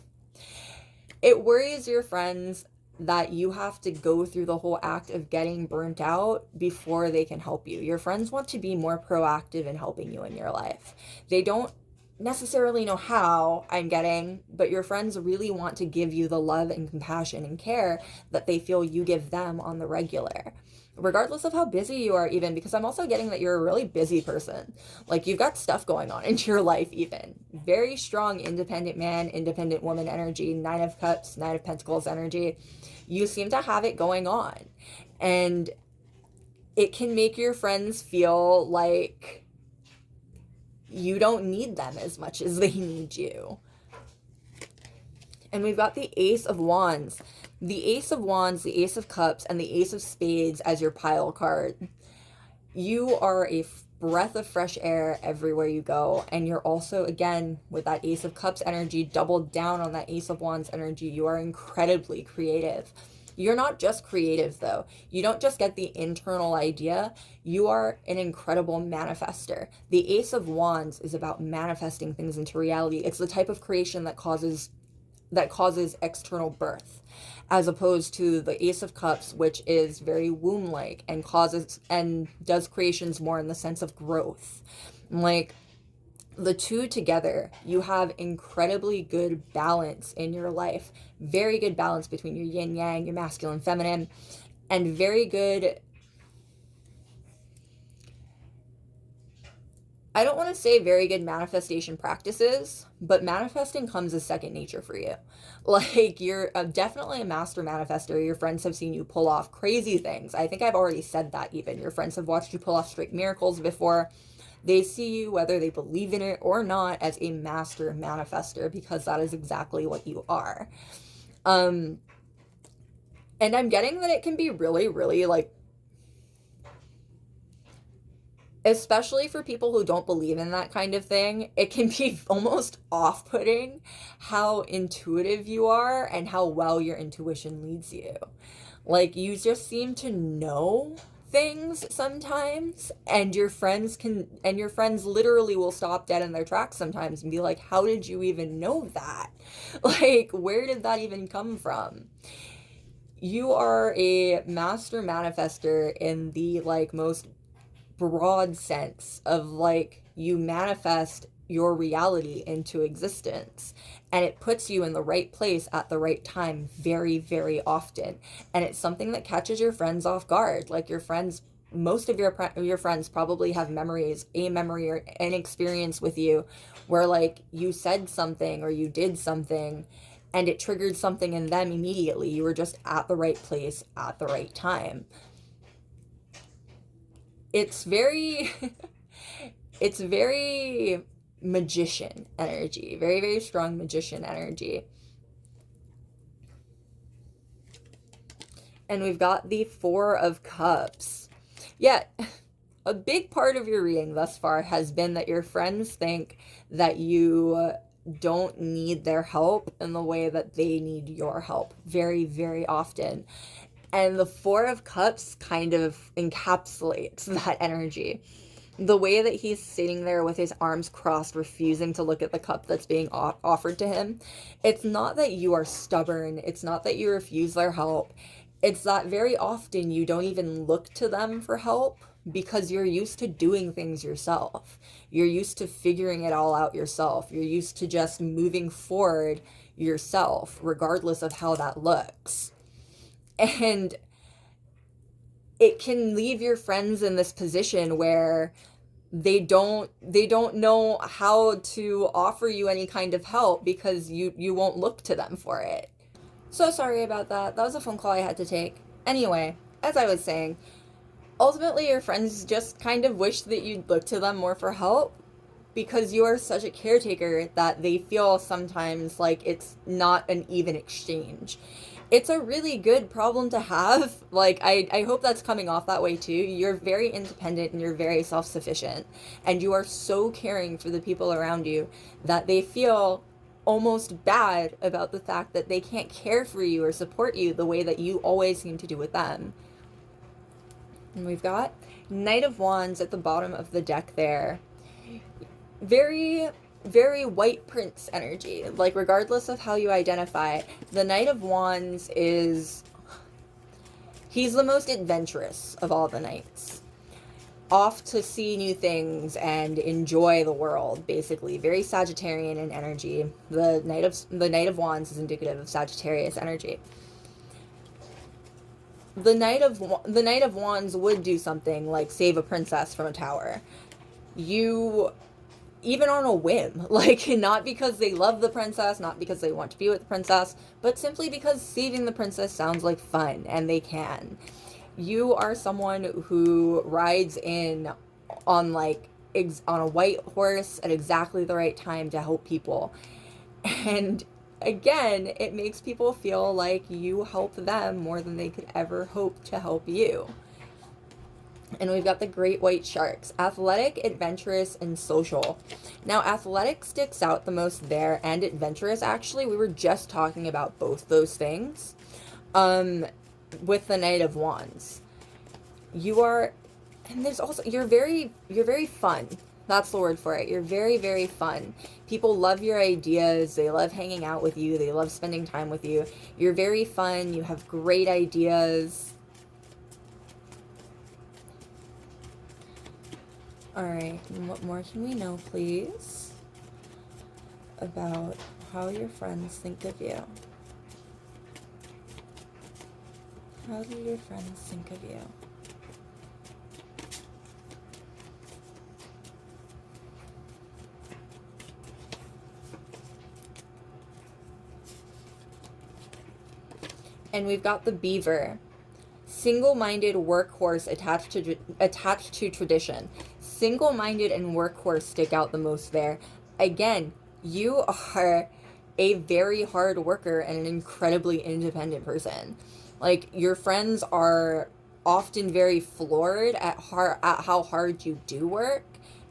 It worries your friends that you have to go through the whole act of getting burnt out before they can help you. Your friends want to be more proactive in helping you in your life. They don't necessarily know how, I'm getting, but your friends really want to give you the love and compassion and care that they feel you give them on the regular, regardless of how busy you are, even, because I'm also getting that you're a really busy person. Like, you've got stuff going on in your life, even. Very strong independent man, independent woman energy, Nine of Cups, Nine of Pentacles energy. You seem to have it going on, and it can make your friends feel like you don't need them as much as they need you. And we've got the Ace of Wands. The Ace of Wands, the Ace of Cups, and the Ace of Spades as your pile card. You are a breath of fresh air everywhere you go. And you're also, again, with that Ace of Cups energy, doubled down on that Ace of Wands energy. You are incredibly creative. You're not just creative, though. You don't just get the internal idea. You are an incredible manifester. The Ace of Wands is about manifesting things into reality. It's the type of creation that causes external birth, as opposed to the Ace of Cups, which is very womb-like and causes and does creations more in the sense of growth. Like, the two together, you have incredibly good balance in your life. Very good balance between your yin yang, your masculine feminine, and very good, I don't want to say very good manifestation practices, but manifesting comes as second nature for you. Like, you're definitely a master manifester. Your friends have seen you pull off crazy things. I think I've already said that even. Your friends have watched you pull off straight miracles before. They see you, whether they believe in it or not, as a master manifester, because that is exactly what you are. And I'm getting that it can be really, really, like, especially for people who don't believe in that kind of thing, it can be almost off-putting how intuitive you are and how well your intuition leads you. Like, you just seem to know things sometimes, and your friends literally will stop dead in their tracks sometimes and be like, how did you even know that? Like, where did that even come from? You are a master manifester in the, like, most broad sense of, like, you manifest your reality into existence, and it puts you in the right place at the right time very, very often. And it's something that catches your friends off guard. Like, your friends, most of your friends probably have a memory or an experience with you where, like, you said something or you did something and it triggered something in them immediately. You were just at the right place at the right time. It's very it's very magician energy, very, very strong magician energy. And we've got the Four of Cups. Yeah, a big part of your reading thus far has been that your friends think that you don't need their help in the way that they need your help very, very often. And the Four of Cups kind of encapsulates that energy. The way that he's sitting there with his arms crossed, refusing to look at the cup that's being offered to him, it's not that you are stubborn. It's not that you refuse their help. It's that very often you don't even look to them for help because you're used to doing things yourself. You're used to figuring it all out yourself. You're used to just moving forward yourself, regardless of how that looks. And it can leave your friends in this position where they don't know how to offer you any kind of help because you won't look to them for it. So sorry about that. That was a phone call I had to take. Anyway, as I was saying, ultimately your friends just kind of wish that you'd look to them more for help because you are such a caretaker that they feel sometimes like it's not an even exchange. It's a really good problem to have. Like, I hope that's coming off that way too. You're very independent and you're very self-sufficient. And you are so caring for the people around you that they feel almost bad about the fact that they can't care for you or support you the way that you always seem to do with them. And we've got Knight of Wands at the bottom of the deck there. Very, very white prince energy. Like, regardless of how you identify, the Knight of Wands he's the most adventurous of all the knights. off to see new things and enjoy the world, basically. Very Sagittarian in energy. The Knight of Wands is indicative of Sagittarius energy. The Knight of Wands would do something like save a princess from a tower. You, even on a whim, like, not because they love the princess, not because they want to be with the princess, but simply because saving the princess sounds like fun and they can. You are someone who rides in on like on a white horse at exactly the right time to help people. And again, it makes people feel like you help them more than they could ever hope to help you. And we've got the great white sharks: athletic, adventurous, and social. Now, athletic sticks out the most there, and adventurous, actually. We were just talking about both those things with the Knight of Wands. You are, and there's also, you're very fun. That's the word for it. You're very, very fun. People love your ideas. They love hanging out with you. They love spending time with you. You're very fun. You have great ideas. All right, and what more can we know, please, about how your friends think of you? How do your friends think of you? And we've got the beaver. Single-minded workhorse attached to tradition. Single-minded and workhorse stick out the most there. Again, you are a very hard worker and an incredibly independent person. Like, your friends are often very floored at how hard you do work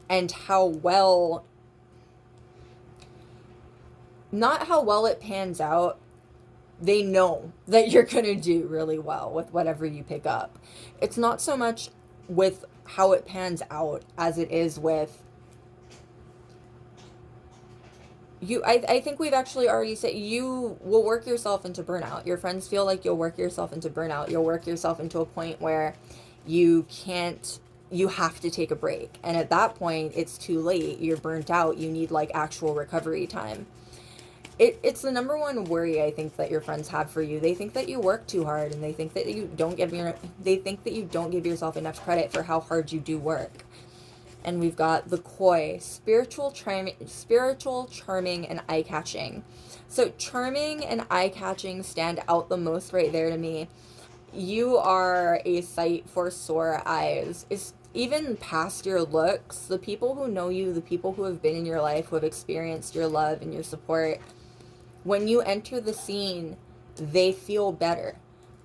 and how well, not how well it pans out. They know that you're going to do really well with whatever you pick up. It's not so much with how it pans out as it is with you. I think we've actually already said you will work yourself into burnout. Your friends feel like you'll work yourself into burnout. You'll work yourself into a point where you have to take a break. And at that point, it's too late. You're burnt out. You need like actual recovery time. It's the number one worry I think that your friends have for you. They think that you work too hard, and they think that you don't give yourself enough credit for how hard you do work. And we've got the koi: spiritual, charming, and eye-catching. So charming and eye-catching stand out the most right there to me. You are a sight for sore eyes. It's even past your looks. The people who know you, the people who have been in your life, who have experienced your love and your support, when you enter the scene, they feel better.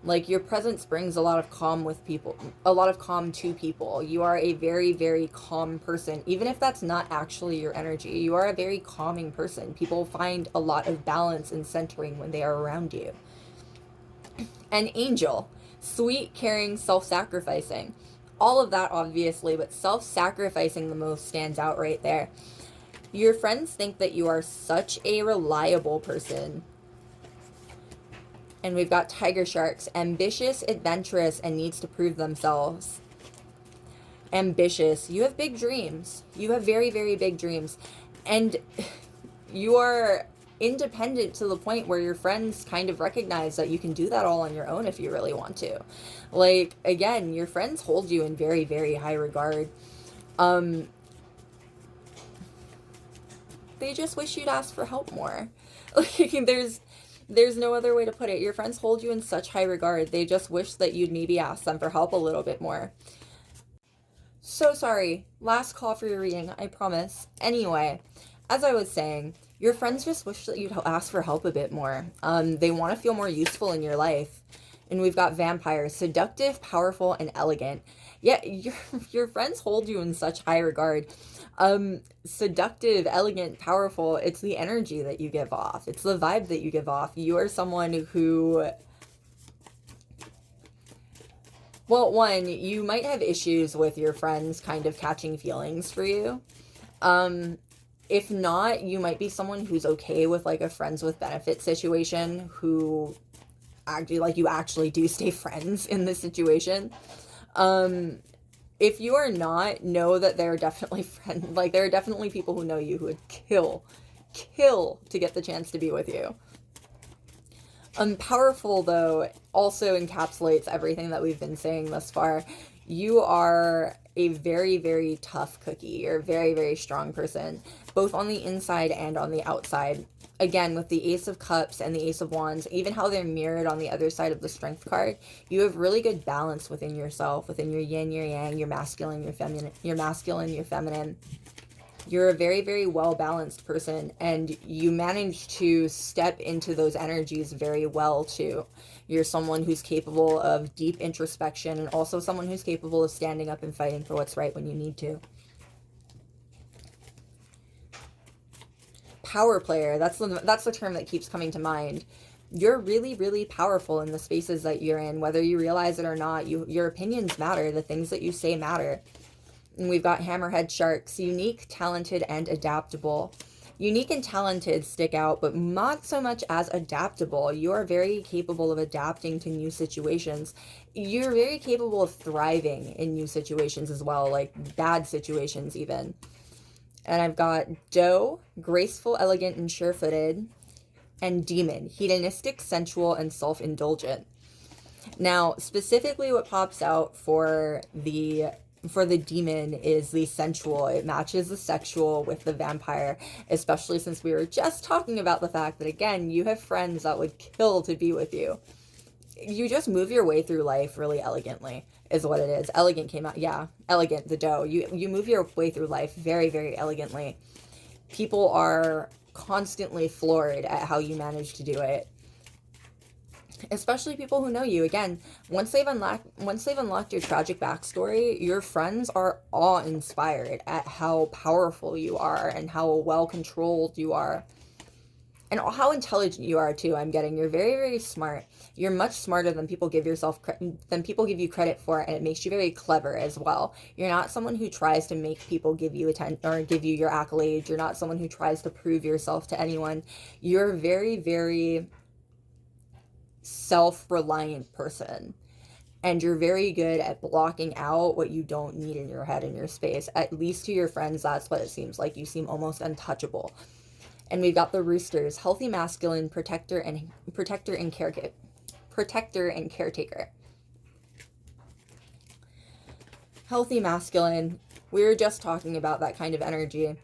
Like, your presence brings a lot of calm to people. You are a very, very calm person. Even if that's not actually your energy, you are a very calming person. People find a lot of balance and centering when they are around you. An angel: sweet, caring, self-sacrificing. All of that, obviously, but self-sacrificing the most stands out right there. Your friends think that you are such a reliable person. And we've got tiger sharks: ambitious, adventurous, and needs to prove themselves. Ambitious: you have big dreams. You have very, very big dreams. And you are independent to the point where your friends kind of recognize that you can do that all on your own if you really want to. Like, again, your friends hold you in very, very high regard. They just wish you'd ask for help more. Like, there's no other way to put it. Your friends hold you in such high regard. They just wish that you'd maybe ask them for help a little bit more. So sorry. Last call for your reading, I promise. Anyway, as I was saying, your friends just wish that you'd ask for help a bit more. They want to feel more useful in your life. And we've got vampires: seductive, powerful, and elegant. Yeah, your friends hold you in such high regard. Seductive, elegant, powerful, it's the energy that you give off. It's the vibe that you give off. You are someone who, well, one, you might have issues with your friends kind of catching feelings for you. If not, you might be someone who's okay with like a friends with benefits situation, who actually, like, you actually do stay friends in this situation. if you are not, know that there are definitely friends, like there are definitely people who know you who would kill to get the chance to be with you. Powerful, though, also encapsulates everything that we've been saying thus far. You are a very, very tough cookie. You're a very, very strong person, both on the inside and on the outside. Again, with the Ace of Cups and the Ace of Wands, even how they're mirrored on the other side of the Strength card, you have really good balance within yourself, within your yin, your yang, your masculine, your feminine, your feminine. You're a very, very well-balanced person, and you manage to step into those energies very well, too. You're someone who's capable of deep introspection, and also someone who's capable of standing up and fighting for what's right when you need to. Power player, that's the term that keeps coming to mind. You're really, really powerful in the spaces that you're in, whether you realize it or not. Your opinions matter. The things that you say matter. And we've got Hammerhead Sharks, unique, talented, and adaptable. Unique and talented stick out, but not so much as adaptable. You are very capable of adapting to new situations. You're very capable of thriving in new situations as well, like bad situations even. And I've got Doe, graceful, elegant, and sure-footed, and Demon, hedonistic, sensual, and self-indulgent. Now, specifically what pops out for the demon is the sensual. It matches the sexual with the vampire, especially since we were just talking about the fact that, again, you have friends that would kill to be with you. You just move your way through life really elegantly, is what it is. Elegant came out, yeah, elegant, the Doe. You move your way through life very, very elegantly. People are constantly floored at how you manage to do it. Especially people who know you. Again, once they've unlocked your tragic backstory, your friends are awe-inspired at how powerful you are and how well controlled you are. And how intelligent you are too. I'm getting, you're very, very smart. You're much smarter than people give you credit for, and it makes you very clever as well. You're not someone who tries to make people give you attention or give you your accolades. You're not someone who tries to prove yourself to anyone. You're a very, very self-reliant person, and you're very good at blocking out what you don't need in your head and your space. At least to your friends, that's what it seems like. You seem almost untouchable. And we've got the Roosters, healthy, masculine, protector and caretaker. Healthy masculine, we were just talking about that kind of energy.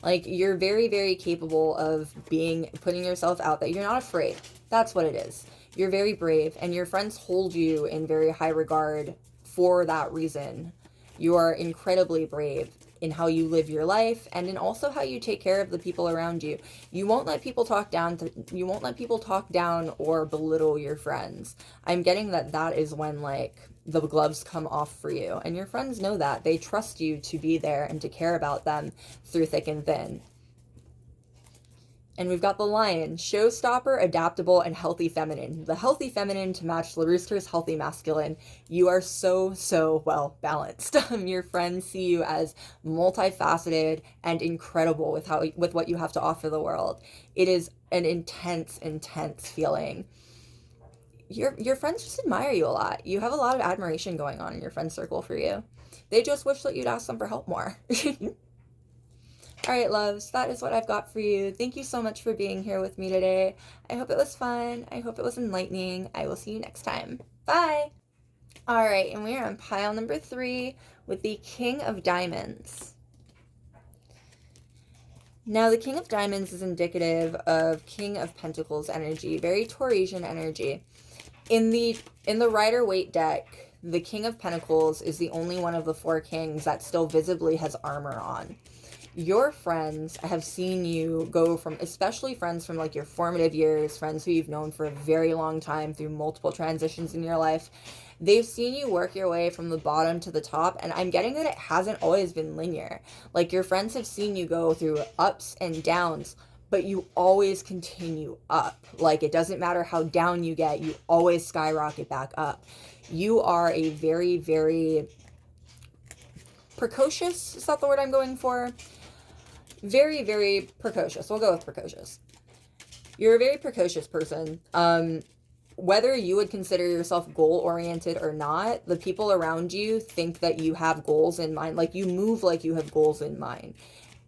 Like, you're very, very capable of putting yourself out there. You're not afraid. That's what it is. You're very brave, and your friends hold you in very high regard for that reason. You are incredibly brave in how you live your life, and in also how you take care of the people around you. You won't let people talk down or belittle your friends. I'm getting that is when, like, the gloves come off for you, and your friends know that. They trust you to be there and to care about them through thick and thin. And we've got the Lion, showstopper, adaptable, and healthy feminine. The healthy feminine to match the Rooster's healthy masculine. You are so, so well balanced. Your friends see you as multifaceted and incredible with what you have to offer the world. It is an intense, intense feeling. Your friends just admire you a lot. You have a lot of admiration going on in your friend circle for you. They just wish that you'd ask them for help more. All right, loves, that is what I've got for you. Thank you so much for being here with me today. I hope it was fun. I hope it was enlightening. I will see you next time. Bye. All right, and we are on pile number 3 with the King of Diamonds. Now, the King of Diamonds is indicative of King of Pentacles energy, very Taurasian energy. In the Rider-Waite deck, the King of Pentacles is the only one of the 4 kings that still visibly has armor on. Your friends have seen you go from, especially friends from like your formative years, friends who you've known for a very long time through multiple transitions in your life. They've seen you work your way from the bottom to the top, and I'm getting that it hasn't always been linear. Like, your friends have seen you go through ups and downs, but you always continue up. Like, it doesn't matter how down you get, you always skyrocket back up. You are a very, very precocious, is that the word I'm going for? Very, very precocious. We'll go with precocious. You're a very precocious person. whether you would consider yourself goal oriented or not, the people around you think that you have goals in mind. Like, you move like you have goals in mind.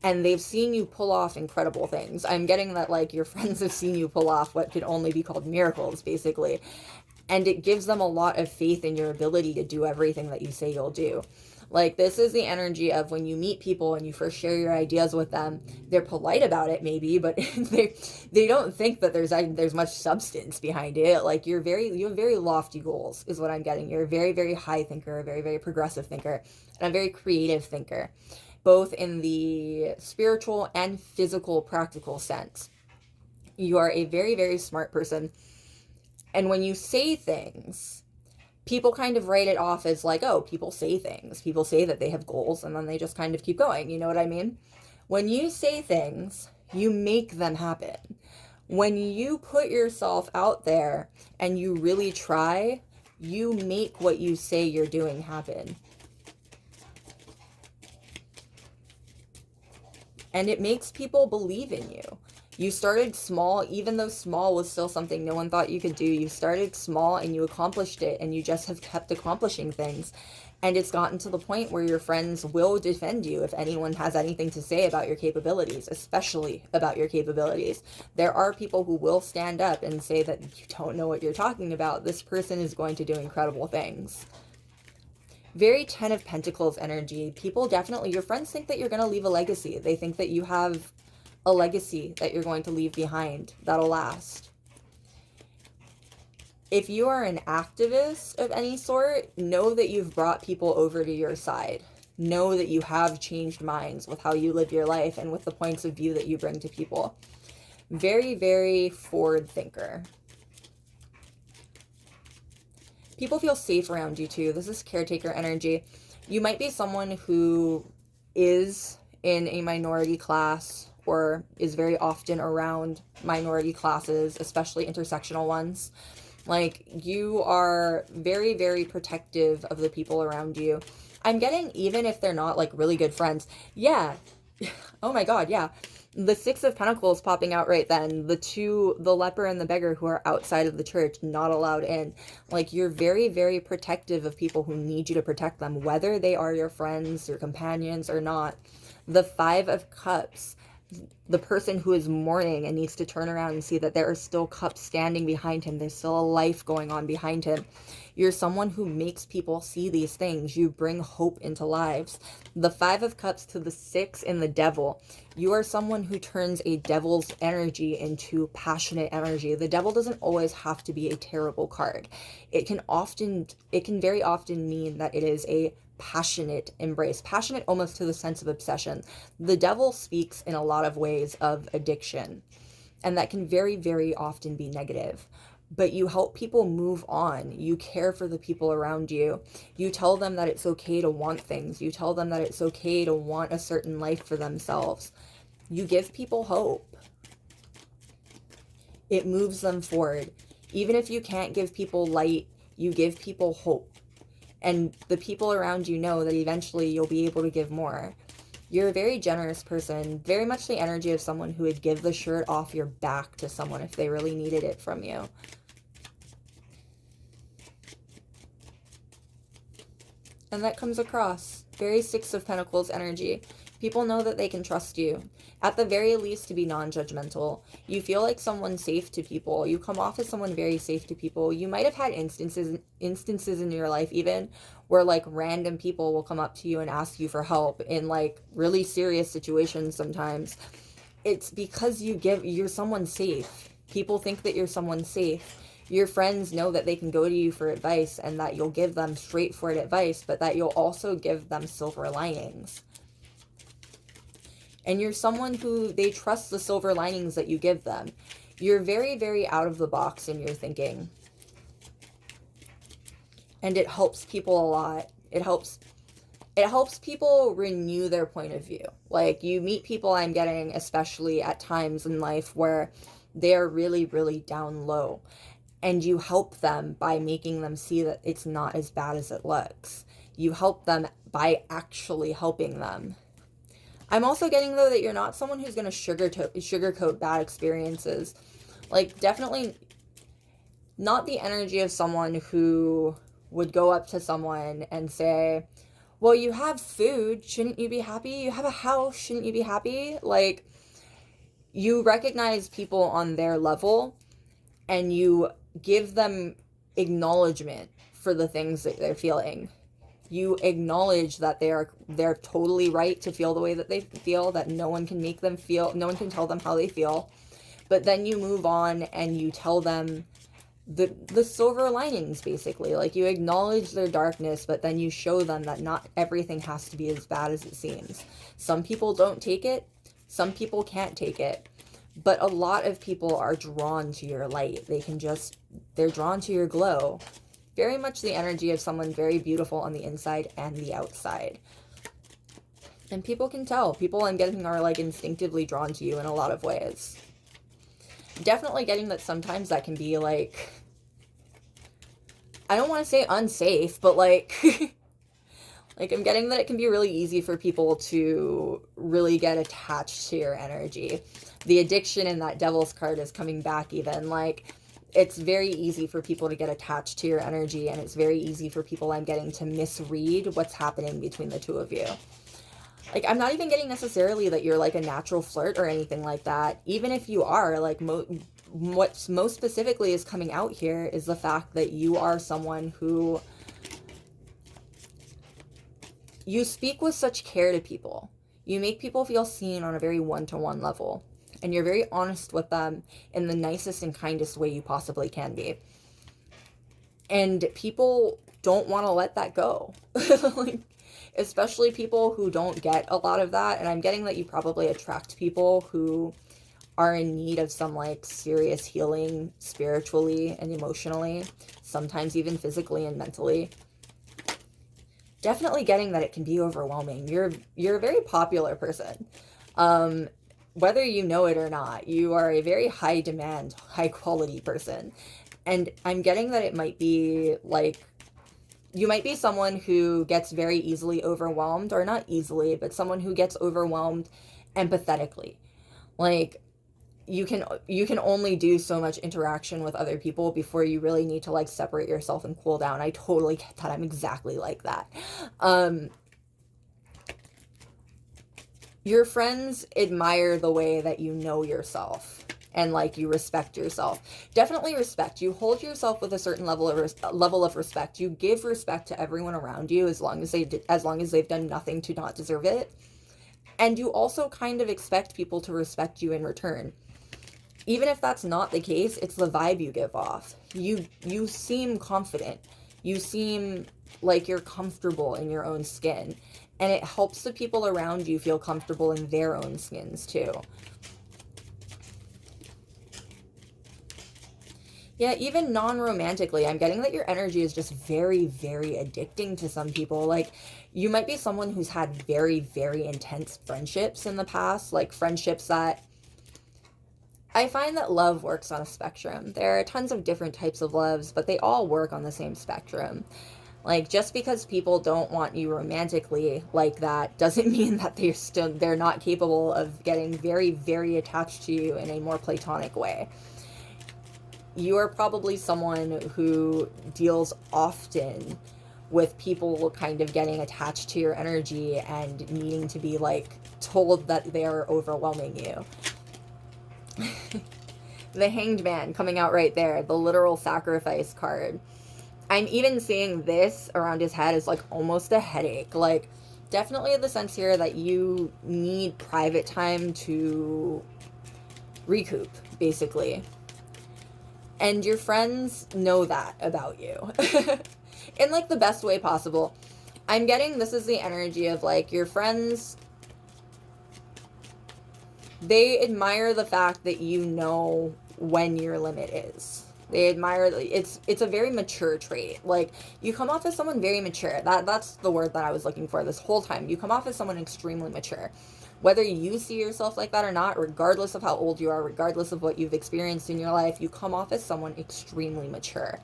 And they've seen you pull off incredible things. I'm getting that, like, your friends have seen you pull off what could only be called miracles, basically. And it gives them a lot of faith in your ability to do everything that you say you'll do. Like, this is the energy of when you meet people and you first share your ideas with them. They're polite about it, maybe, but they don't think that there's much substance behind it. Like, you have very lofty goals, is what I'm getting. You're a very, very high thinker, a very, very progressive thinker, and a very creative thinker, both in the spiritual and physical, practical sense. You are a very, very smart person. And when you say things, people kind of write it off as like, oh, people say things. People say that they have goals, and then they just kind of keep going. You know what I mean? When you say things, you make them happen. When you put yourself out there and you really try, you make what you say you're doing happen. And it makes people believe in you. You started small, even though small was still something no one thought you could do. You started small and you accomplished it, and you just have kept accomplishing things. And it's gotten to the point where your friends will defend you if anyone has anything to say about your capabilities, especially about your capabilities. There are people who will stand up and say that you don't know what you're talking about. This person is going to do incredible things. Very 10 of Pentacles energy. People definitely, your friends think that you're going to leave a legacy. They think that you have a legacy that you're going to leave behind that'll last. If you are an activist of any sort, know that you've brought people over to your side. Know that you have changed minds with how you live your life and with the points of view that you bring to people. Very, very forward thinker. People feel safe around you too. This is caretaker energy. You might be someone who is in a minority class or is very often around minority classes, especially intersectional ones. Like, you are very, very protective of the people around you. I'm getting, even if they're not like really good friends. Yeah. Oh my God. Yeah. The 6 of Pentacles popping out right then. The leper and the beggar who are outside of the church, not allowed in. Like, you're very, very protective of people who need you to protect them, whether they are your friends, your companions, or not. The 5 of Cups. The person who is mourning and needs to turn around and see that there are still cups standing behind him. There's still a life going on behind him. You're someone who makes people see these things. You bring hope into lives. The 5 of Cups to the 6 in the Devil. You are someone who turns a devil's energy into passionate energy. The Devil doesn't always have to be a terrible card. It can very often mean that it is a passionate embrace, passionate almost to the sense of obsession. The Devil speaks in a lot of ways of addiction, and that can very, very often be negative. But you help people move on. You care for the people around you. You tell them that it's okay to want things. You tell them that it's okay to want a certain life for themselves. You give people hope. It moves them forward. Even if you can't give people light, you give people hope. And the people around you know that eventually you'll be able to give more. You're a very generous person, very much the energy of someone who would give the shirt off your back to someone if they really needed it from you. And that comes across. Very 6 of Pentacles energy. People know that they can trust you. At the very least, to be non-judgmental. You feel like someone safe to people. You come off as someone very safe to people. You might have had instances in your life even where like random people will come up to you and ask you for help in like really serious situations sometimes. It's because you're someone safe. People think that you're someone safe. Your friends know that they can go to you for advice and that you'll give them straightforward advice, but that you'll also give them silver linings. And you're someone who they trust the silver linings that you give them. You're very, very out of the box in your thinking. And it helps people a lot. It helps people renew their point of view. Like, you meet people, I'm getting, especially at times in life where they're really, really down low. And you help them by making them see that it's not as bad as it looks. You help them by actually helping them. I'm also getting, though, that you're not someone who's going to sugarcoat bad experiences. Like, definitely, not the energy of someone who would go up to someone and say, well, you have food, shouldn't you be happy? You have a house, shouldn't you be happy? Like, you recognize people on their level and you give them acknowledgement for the things that they're feeling. You acknowledge that they're totally right to feel the way that they feel, that no one can make them feel, no one can tell them how they feel. But then you move on and you tell them the silver linings, basically. Like, you acknowledge their darkness, but then you show them that not everything has to be as bad as it seems. Some people don't take it, some people can't take it, but a lot of people are drawn to your light. They're drawn to your glow. Very much the energy of someone very beautiful on the inside and the outside. And people can tell. People, I'm getting, are like instinctively drawn to you in a lot of ways. Definitely getting that sometimes that can be like, I don't want to say unsafe, but like, like, I'm getting that it can be really easy for people to really get attached to your energy. The addiction in that Devil's card is coming back even. Like, it's very easy for people to get attached to your energy, and it's very easy for people, I'm getting, to misread what's happening between the two of you. Like, I'm not even getting necessarily that you're like a natural flirt or anything like that. Even if you are, like, what's most specifically is coming out here is the fact that you are someone who, you speak with such care to people. You make people feel seen on a very one-to-one level. And you're very honest with them in the nicest and kindest way you possibly can be. And people don't want to let that go. Like, especially people who don't get a lot of that. And I'm getting that you probably attract people who are in need of some like serious healing spiritually and emotionally, sometimes even physically and mentally. Definitely getting that it can be overwhelming. You're a very popular person. Whether you know it or not, you are a very high demand, high quality person. And I'm getting that it might be like, you might be someone who gets very easily overwhelmed, or not easily, but someone who gets overwhelmed empathetically. Like, you can only do so much interaction with other people before you really need to like separate yourself and cool down. I totally get that. I'm exactly like that. Your friends admire the way that you know yourself and like you respect yourself. Definitely respect. You hold yourself with a certain level of respect. You give respect to everyone around you as long as they've done nothing to not deserve it. And you also kind of expect people to respect you in return. Even if that's not the case, it's the vibe you give off. You seem confident. You seem like you're comfortable in your own skin. And it helps the people around you feel comfortable in their own skins too. Yeah, even non-romantically, I'm getting that your energy is just very, very addicting to some people. Like, you might be someone who's had very, very intense friendships in the past. Like, friendships that, I find that love works on a spectrum. There are tons of different types of loves, but they all work on the same spectrum. Like, just because people don't want you romantically like that doesn't mean that they're not capable of getting very, very attached to you in a more platonic way. You are probably someone who deals often with people kind of getting attached to your energy and needing to be like told that they're overwhelming you. The Hanged Man coming out right there, the literal sacrifice card. I'm even seeing this around his head as like almost a headache. Like, definitely the sense here that you need private time to recoup, basically. And your friends know that about you. In like the best way possible. I'm getting this is the energy of like your friends, they admire the fact that you know when your limit is. They admire, it's a very mature trait. Like, you come off as someone very mature. That's the word that I was looking for this whole time. You come off as someone extremely mature. Whether you see yourself like that or not, regardless of how old you are, regardless of what you've experienced in your life, you come off as someone extremely mature.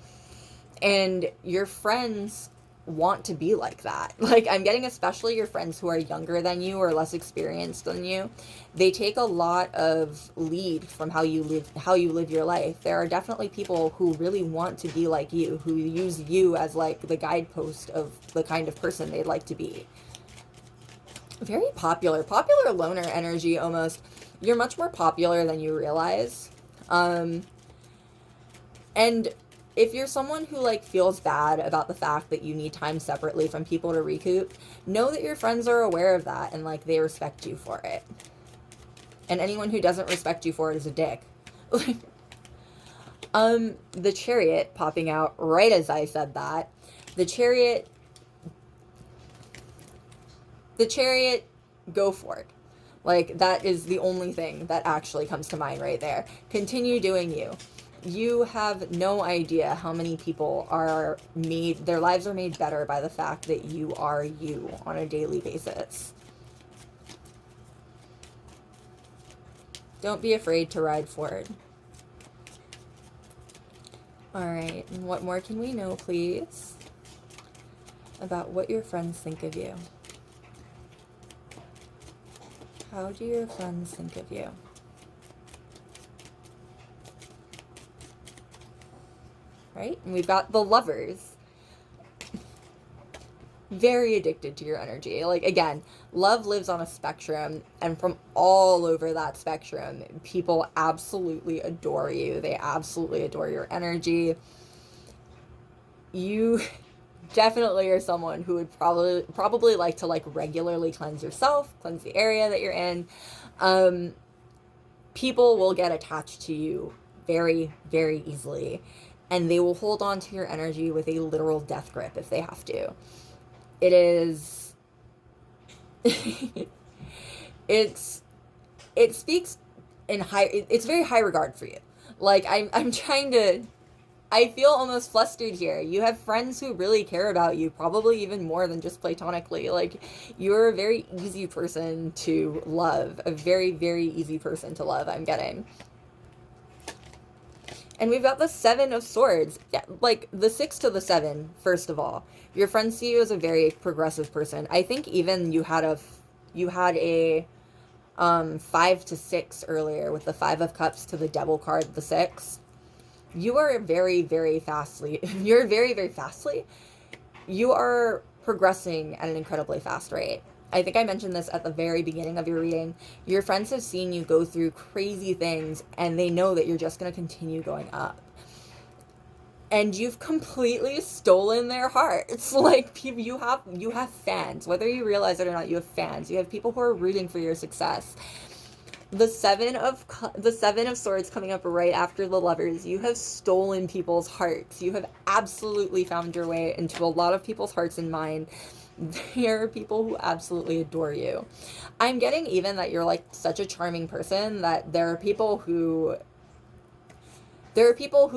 And your friends want to be like that. Like, I'm getting especially your friends who are younger than you or less experienced than you. They take a lot of lead from how you live your life. There are definitely people who really want to be like you, who use you as like the guidepost of the kind of person they'd like to be. Very popular loner energy almost. You're much more popular than you realize. And if you're someone who like feels bad about the fact that you need time separately from people to recoup, know that your friends are aware of that and like they respect you for it. And anyone who doesn't respect you for it is a dick. The Chariot popping out right as I said that. The Chariot, go for it. Like, that is the only thing that actually comes to mind right there. Continue doing you. You have no idea how many people their lives are made better by the fact that you are you on a daily basis. Don't be afraid to ride forward. All right, and what more can we know, please, about what your friends think of you? How do your friends think of you? Right? And we've got the Lovers. Very addicted to your energy. Like, again, love lives on a spectrum, and from all over that spectrum, people absolutely adore you. They absolutely adore your energy. You definitely are someone who would probably like to like regularly cleanse yourself, cleanse the area that you're in. People will get attached to you very, very easily, and they will hold on to your energy with a literal death grip if they have to. It is it speaks in it's very high regard for you. Like, I'm trying to, I feel almost flustered here. You have friends who really care about you, probably even more than just platonically. Like, you're a very easy person to love. A very, very easy person to love, I'm getting. And we've got the Seven of Swords. Yeah, like, the 6 to the 7, first of all. Your friends see you as a very progressive person. I think even you had a 5 to 6 earlier with the 5 of Cups to the Devil card, the 6. You are very, very fastly, you are progressing at an incredibly fast rate. I think I mentioned this at the very beginning of your reading. Your friends have seen you go through crazy things, and they know that you're just going to continue going up. And you've completely stolen their hearts. Like, you have fans. Whether you realize it or not, you have fans. You have people who are rooting for your success. The seven of Swords coming up right after the Lovers. You have stolen people's hearts. You have absolutely found your way into a lot of people's hearts and mind. There are people who absolutely adore you. I'm getting even that you're like such a charming person that there are people who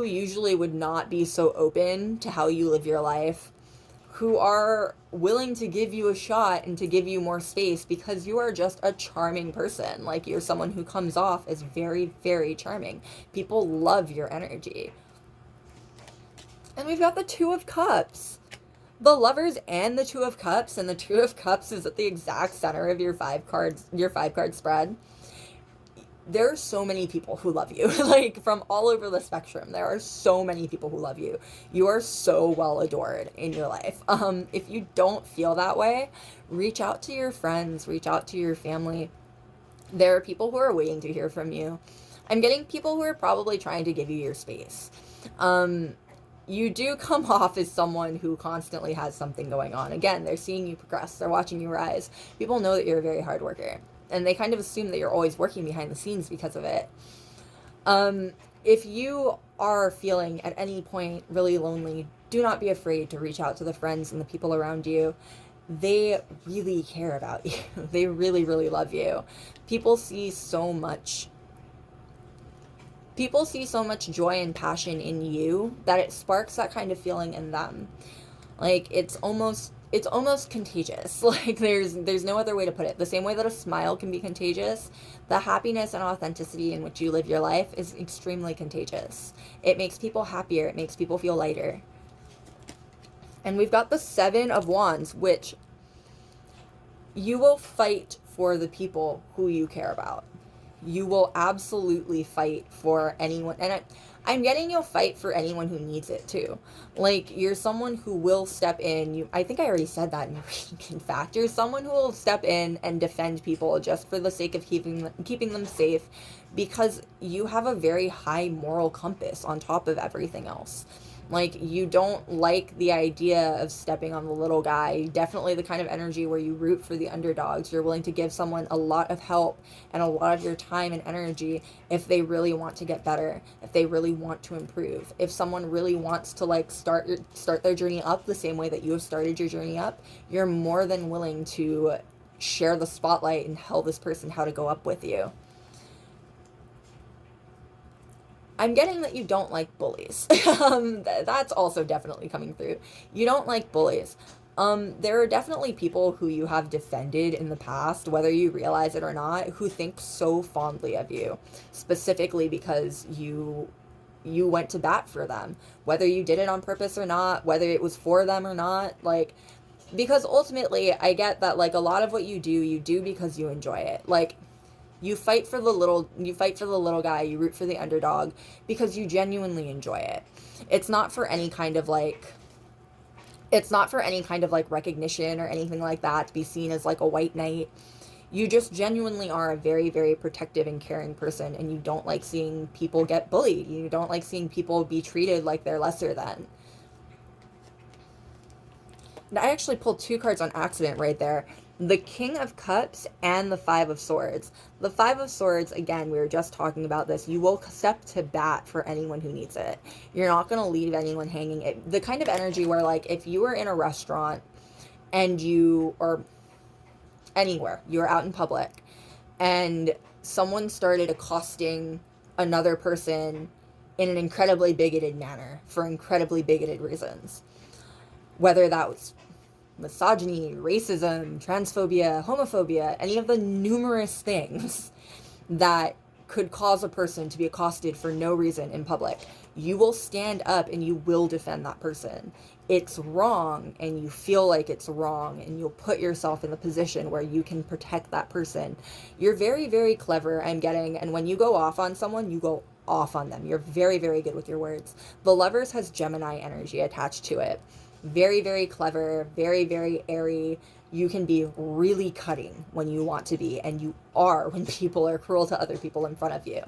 usually would not be so open to how you live your life, who are willing to give you a shot and to give you more space because you are just a charming person. Like, you're someone who comes off as very, very charming. People love your energy. And we've got the Two of Cups. The Lovers and the Two of Cups, and the Two of Cups is at the exact center of your 5-card spread. There are so many people who love you, like, from all over the spectrum. There are so many people who love you. You are so well adored in your life. If you don't feel that way, reach out to your friends, reach out to your family. There are people who are waiting to hear from you. I'm getting people who are probably trying to give you your space. You do come off as someone who constantly has something going on. Again, they're seeing you progress. They're watching you rise. People know that you're a very hard worker, and they kind of assume that you're always working behind the scenes because of it. If you are feeling at any point really lonely, do not be afraid to reach out to the friends and the people around you. They really care about you. They really, really love you. People see so much joy and passion in you that it sparks that kind of feeling in them. Like, it's almost contagious. Like, there's no other way to put it. The same way that a smile can be contagious, the happiness and authenticity in which you live your life is extremely contagious. It makes people happier. It makes people feel lighter. And we've got the Seven of Wands, which you will fight for the people who you care about. You will absolutely fight for anyone. And I'm getting you'll fight for anyone who needs it too. Like, you're someone who will step in. I think I already said that in the reading, in fact. You're someone who will step in and defend people just for the sake of keeping them safe, because you have a very high moral compass on top of everything else. Like, you don't like the idea of stepping on the little guy. Definitely the kind of energy where you root for the underdogs. You're willing to give someone a lot of help and a lot of your time and energy if they really want to get better, if they really want to improve. If someone really wants to, like, start their journey up the same way that you have started your journey up, you're more than willing to share the spotlight and tell this person how to go up with you. I'm getting that you don't like bullies. That's also definitely coming through. You don't like bullies. There are definitely people who you have defended in the past, whether you realize it or not, who think so fondly of you, specifically because you went to bat for them, whether you did it on purpose or not, whether it was for them or not, like, because ultimately I get that, like, a lot of what you do because you enjoy it. Like, you fight for the little guy, you root for the underdog because you genuinely enjoy it. It's not for any kind of like recognition or anything like that, to be seen as like a white knight. You just genuinely are a very, very protective and caring person, and you don't like seeing people get bullied. You don't like seeing people be treated like they're lesser than. And I actually pulled two cards on accident right there. The King of Cups and the Five of Swords. The Five of Swords, again, we were just talking about this. You will step to bat for anyone who needs it. You're not going to leave anyone hanging. The kind of energy where, like, if you were in a restaurant and or anywhere, you were out in public, and someone started accosting another person in an incredibly bigoted manner for incredibly bigoted reasons, whether that was misogyny, racism, transphobia, homophobia, any of the numerous things that could cause a person to be accosted for no reason in public, you will stand up and you will defend that person. It's wrong, and you feel like it's wrong, and you'll put yourself in the position where you can protect that person. You're very, very clever, I'm getting, and when you go off on someone, you go off on them. You're very, very good with your words. The Lovers has Gemini energy attached to it. Very, very clever, very, very airy. You can be really cutting when you want to be, and you are when people are cruel to other people in front of you,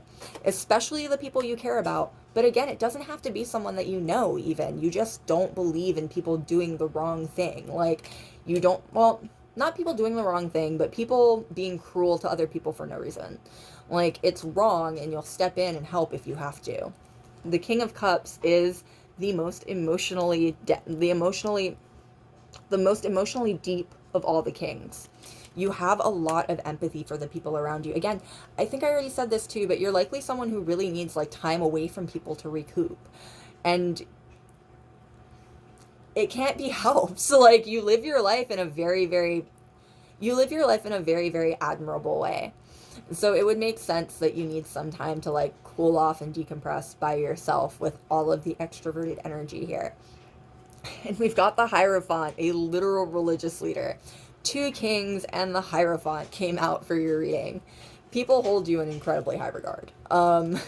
especially the people you care about. But again, it doesn't have to be someone that you know, even. You just don't believe in people doing the wrong thing. Like, you don't, well, not people doing the wrong thing, but people being cruel to other people for no reason. Like, it's wrong, and you'll step in and help if you have to. The King of Cups is the most emotionally deep of all the kings. You have a lot of empathy for the people around you. Again, I think I already said this too, but you're likely someone who really needs, like, time away from people to recoup. And it can't be helped. So, like, you live your life in a very, very admirable way. So it would make sense that you need some time to, like, cool off and decompress by yourself with all of the extroverted energy here. And we've got the Hierophant, a literal religious leader. Two kings and the Hierophant came out for your reading. People hold you in incredibly high regard. And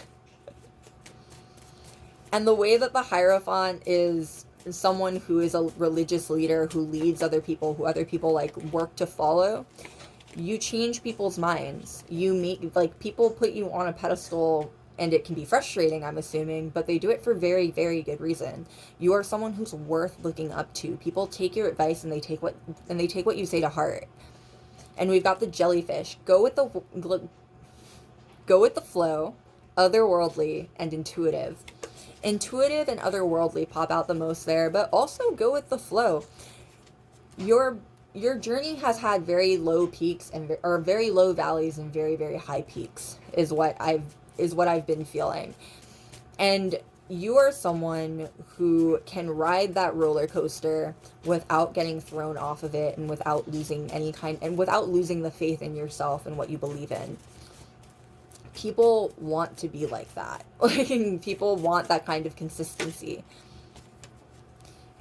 the way that the Hierophant is someone who is a religious leader who leads other people, who other people, like, work to follow, you change people's minds. You make, like, people put you on a pedestal, and it can be frustrating, I'm assuming, but they do it for very, very good reason. You are someone who's worth looking up to. People take your advice, and they take what you say to heart. And we've got the Jellyfish. Go with the flow, otherworldly, and intuitive. Intuitive and otherworldly pop out the most there, but also go with the flow. Your journey has had very low peaks or very low valleys and very, very high peaks is what I've been feeling. And you are someone who can ride that roller coaster without getting thrown off of it, and without losing the faith in yourself and what you believe in. People want to be like that. Like, people want that kind of consistency.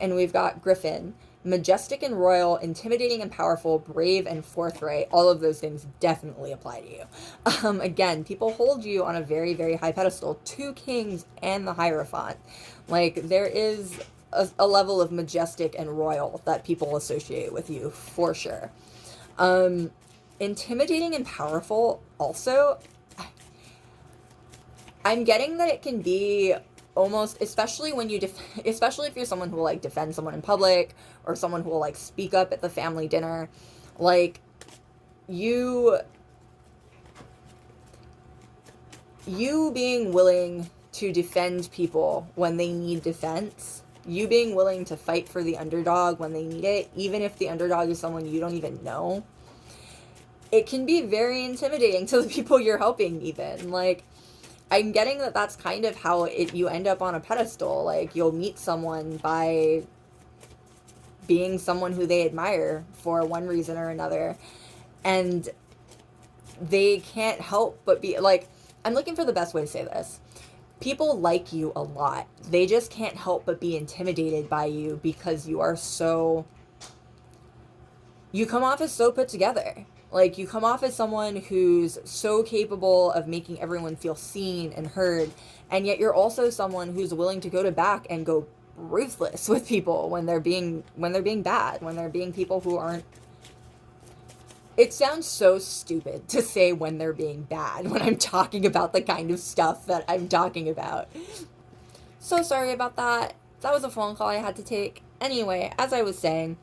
And we've got Griffin. Majestic and royal, intimidating and powerful, brave and forthright. All of those things definitely apply to you. Again, people hold you on a very, very high pedestal. 2 kings and the Hierophant. Like, there is a level of majestic and royal that people associate with you, for sure. Intimidating and powerful, also, I'm getting that it can be almost, especially when you especially if you're someone who will like defend someone in public, or someone who will like speak up at the family dinner, like you being willing to defend people when they need defense, you being willing to fight for the underdog when they need it, even if the underdog is someone you don't even know, it can be very intimidating to the people you're helping. Even like, I'm getting that that's kind of how you end up on a pedestal. Like, you'll meet someone by being someone who they admire for one reason or another, and they can't help but be like, I'm looking for the best way to say this. People like you a lot. They just can't help but be intimidated by you because you come off as so put together. Like, you come off as someone who's so capable of making everyone feel seen and heard, and yet you're also someone who's willing to go to back and go ruthless with people when they're being bad, when they're being people who aren't. It sounds so stupid to say when they're being bad when I'm talking about the kind of stuff that I'm talking about. So sorry about that. That was a phone call I had to take. Anyway, as I was saying,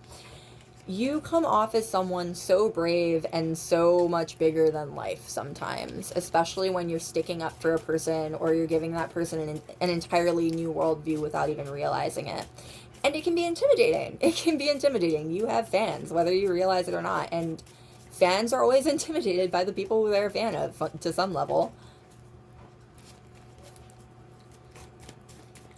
you come off as someone so brave and so much bigger than life sometimes, especially when you're sticking up for a person, or you're giving that person an entirely new worldview without even realizing it. And it can be intimidating. It can be intimidating. You have fans, whether you realize it or not, and fans are always intimidated by the people who they're a fan of to some level.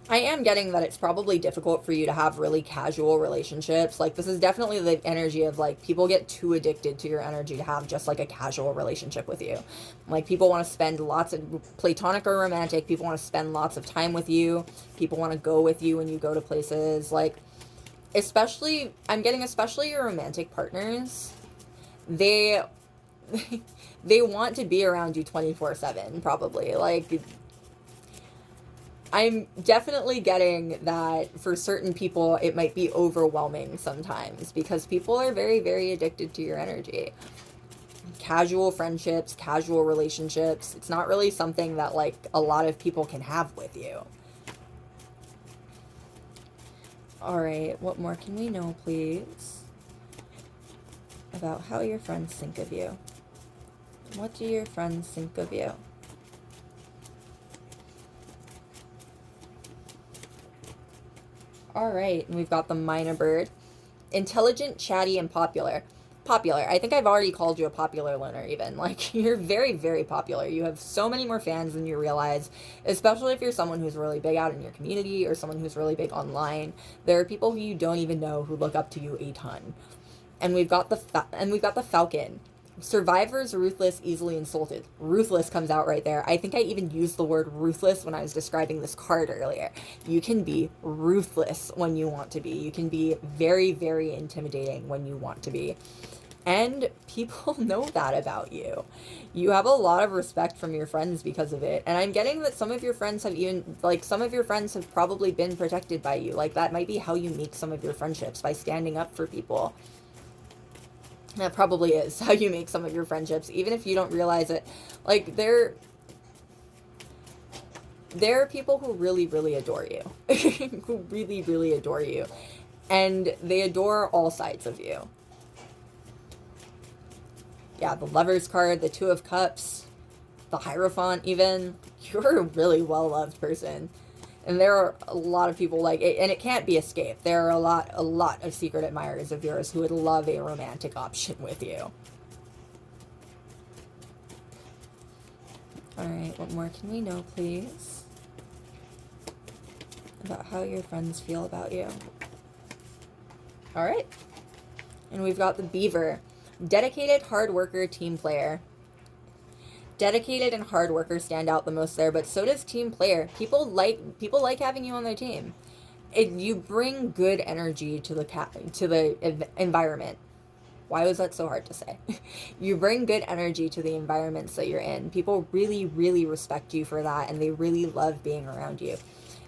I am getting that it's probably difficult for you to have really casual relationships. Like, this is definitely the energy of, like, people get too addicted to your energy to have just, like, a casual relationship with you. Like, people want to spend lots of, platonic or romantic, people want to spend lots of time with you. People want to go with you when you go to places. Like, especially your romantic partners, they want to be around you 24/7, probably. Like, I'm definitely getting that for certain people it might be overwhelming sometimes, because people are very, very addicted to your energy. Casual friendships, casual relationships, it's not really something that, like, a lot of people can have with you. Alright, what more can we know, please, about how your friends think of you? What do your friends think of you? Alright, and we've got the Minor Bird. Intelligent, chatty, and popular. Popular. I think I've already called you a popular loner, even. Like, you're very, very popular. You have so many more fans than you realize, especially if you're someone who's really big out in your community, or someone who's really big online. There are people who you don't even know who look up to you a ton. And we've got the Falcon. Survivors, ruthless, easily insulted. Ruthless comes out right there. I think I even used the word ruthless when I was describing this card earlier. You can be ruthless when you want to be. You can be very, very intimidating when you want to be. And people know that about you. You have a lot of respect from your friends because of it. And I'm getting that some of your friends have probably been protected by you. Like, that might be how you make some of your friendships, by standing up for people. That probably is how you make some of your friendships, even if you don't realize it. Like, there are people who really, really adore you. Who really, really adore you. And they adore all sides of you. Yeah, the Lover's card, the Two of Cups, the Hierophant even. You're a really well-loved person. And there are a lot of people like it, and it can't be escaped. There are a lot of secret admirers of yours who would love a romantic option with you. Alright, what more can we know, please, about how your friends feel about you? Alright. And we've got the Beaver. Dedicated, hard worker, team player. Dedicated and hard worker stand out the most there, but so does team player. People like having you on their team. you bring good energy to the environment. Why was that so hard to say? You bring good energy to the environments that you're in. People really, really respect you for that, and they really love being around you.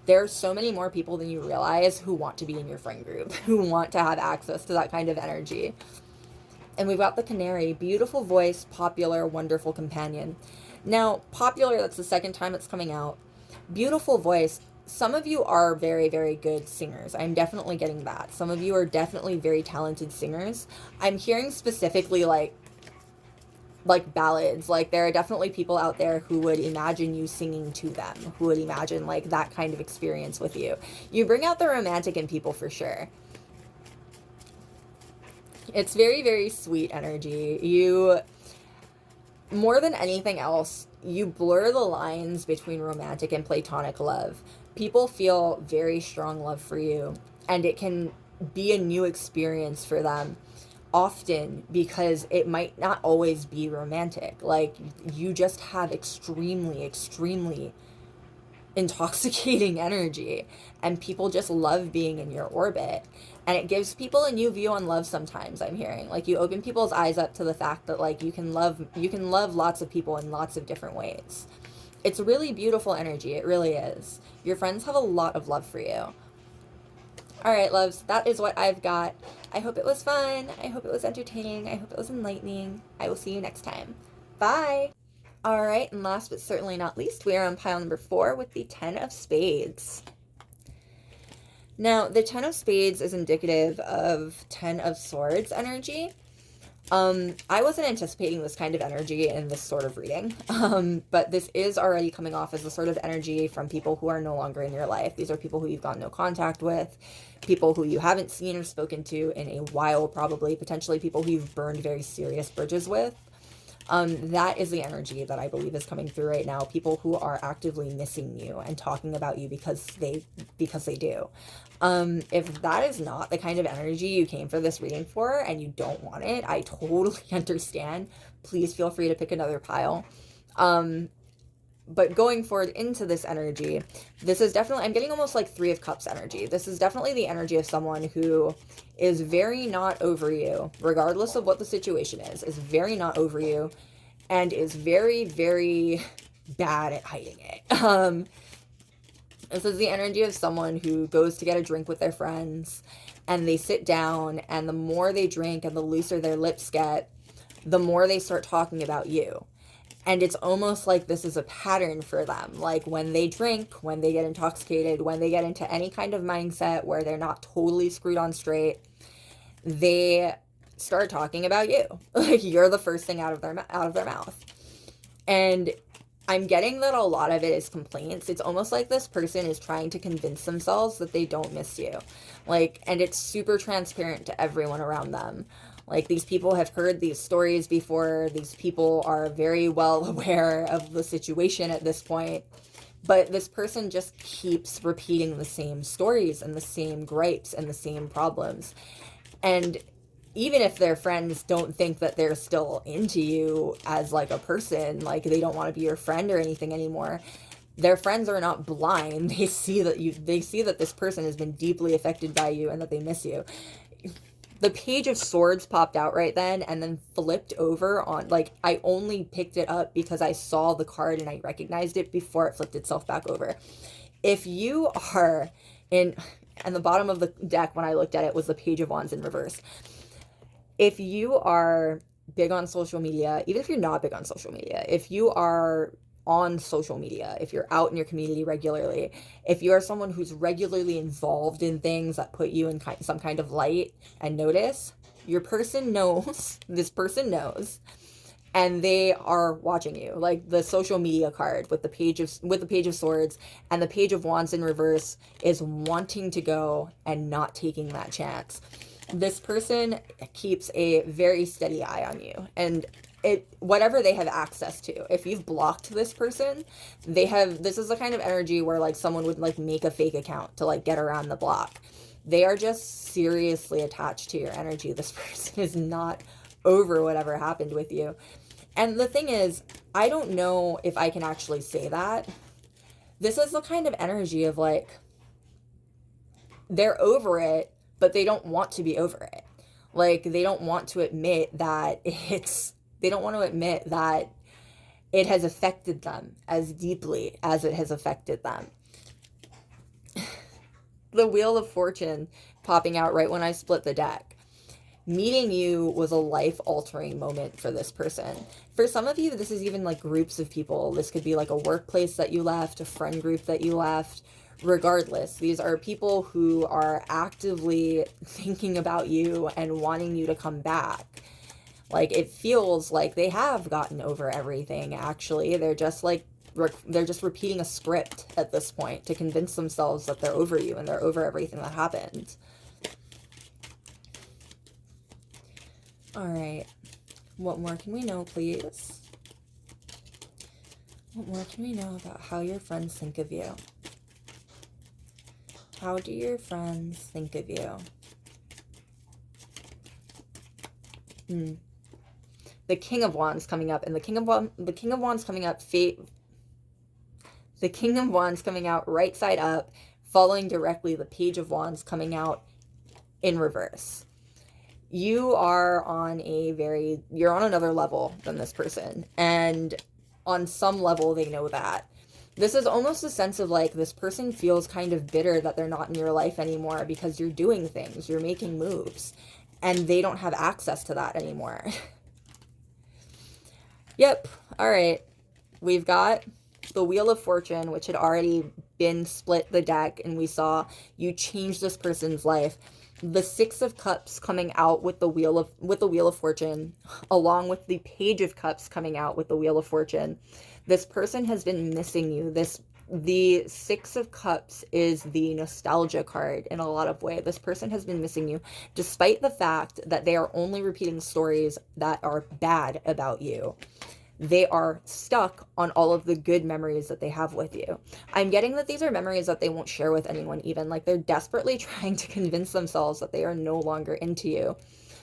There are so many more people than you realize who want to be in your friend group, who want to have access to that kind of energy. And we've got the canary, beautiful voice, popular, wonderful companion. Now, popular, that's the second time it's coming out. Beautiful voice. Some of you are very, very good singers. I'm definitely getting that. Some of you are definitely very talented singers. I'm hearing specifically like ballads. Like there are definitely people out there who would imagine you singing to them, who would imagine like that kind of experience with you. You bring out the romantic in people for sure. It's very, very sweet energy. You, more than anything else, you blur the lines between romantic and platonic love. People feel very strong love for you, and it can be a new experience for them often because it might not always be romantic. Like, you just have extremely, extremely intoxicating energy, and people just love being in your orbit. And it gives people a new view on love sometimes. I'm hearing like you open people's eyes up to the fact that like you can love lots of people in lots of different ways. It's really beautiful energy. It really is. Your friends have a lot of love for you. All right, loves, that is what I've got. I hope it was fun. I hope it was entertaining. I hope it was enlightening. I will see you next time. Bye. All right, and last but certainly not least, we are on pile number 4 with the 10 of Spades. Now, the 10 of Spades is indicative of 10 of Swords energy. I wasn't anticipating this kind of energy in this sort of reading, but this is already coming off as a sort of energy from people who are no longer in your life. These are people who you've got no contact with, people who you haven't seen or spoken to in a while, probably, potentially people who you've burned very serious bridges with. That is the energy that I believe is coming through right now. People who are actively missing you and talking about you because they do. If that is not the kind of energy you came for this reading for and you don't want it, I totally understand. Please feel free to pick another pile. But going forward into this energy, this is definitely, I'm getting almost like 3 of Cups energy. This is definitely the energy of someone who is very not over you, regardless of what the situation is very not over you, and is very, very bad at hiding it. This is the energy of someone who goes to get a drink with their friends, and they sit down, and the more they drink and the looser their lips get, the more they start talking about you. And it's almost like this is a pattern for them. Like when they drink, when they get intoxicated, when they get into any kind of mindset where they're not totally screwed on straight, they start talking about you. Like you're the first thing out of their mouth. And I'm getting that a lot of it is complaints. It's almost like this person is trying to convince themselves that they don't miss you. Like, and it's super transparent to everyone around them. Like, these people have heard these stories before. These people are very well aware of the situation at this point. But this person just keeps repeating the same stories and the same gripes and the same problems. And even if their friends don't think that they're still into you as, like, a person, like, they don't want to be your friend or anything anymore, their friends are not blind. They see that this person has been deeply affected by you and that they miss you. The Page of Swords popped out right then and then flipped over on, like, I only picked it up because I saw the card and I recognized it before it flipped itself back over. If you are and the bottom of the deck when I looked at it was the Page of Wands in reverse. If you are big on social media, even if you're not big on social media, if you are on social media, if you're out in your community regularly, if you are someone who's regularly involved in things that put you in some kind of light and notice, your person knows, this person knows, and they are watching you. Like the social media card with the Page of Swords and the Page of Wands in reverse is wanting to go and not taking that chance. This person keeps a very steady eye on you, and whatever they have access to. If you've blocked this person, this is the kind of energy where like someone would like make a fake account to like get around the block. They are just seriously attached to your energy. This person is not over whatever happened with you. And the thing is, I don't know if I can actually say that. This is the kind of energy of like, they're over it, but they don't want to be over it. Like, they don't want to admit that they don't want to admit that it has affected them as deeply as it has affected them. The Wheel of Fortune popping out right when I split the deck. Meeting you was a life-altering moment for this person. For some of you, this is even like groups of people. This could be like a workplace that you left, a friend group that you left. Regardless, these are people who are actively thinking about you and wanting you to come back. Like, it feels like they have gotten over everything, actually. They're just repeating a script at this point to convince themselves that they're over you and they're over everything that happened. All right. What more can we know, please? What more can we know about how your friends think of you? How do your friends think of you? The King of Wands coming up, and the King of Wands coming up, the King of Wands coming out right side up, following directly the Page of Wands coming out in reverse. You are on you're on another level than this person, and on some level they know that. This is almost a sense of like, this person feels kind of bitter that they're not in your life anymore because you're doing things, you're making moves, and they don't have access to that anymore. Yep. All right. We've got the Wheel of Fortune, which had already been split the deck, and we saw you change this person's life. The Six of Cups coming out with the Wheel of Fortune, along with the Page of Cups coming out with the Wheel of Fortune. This person has been missing you. The Six of Cups is the nostalgia card in a lot of ways. This person has been missing you, despite the fact that they are only repeating stories that are bad about you. They are stuck on all of the good memories that they have with you. I'm getting that these are memories that they won't share with anyone even. Like, they're desperately trying to convince themselves that they are no longer into you,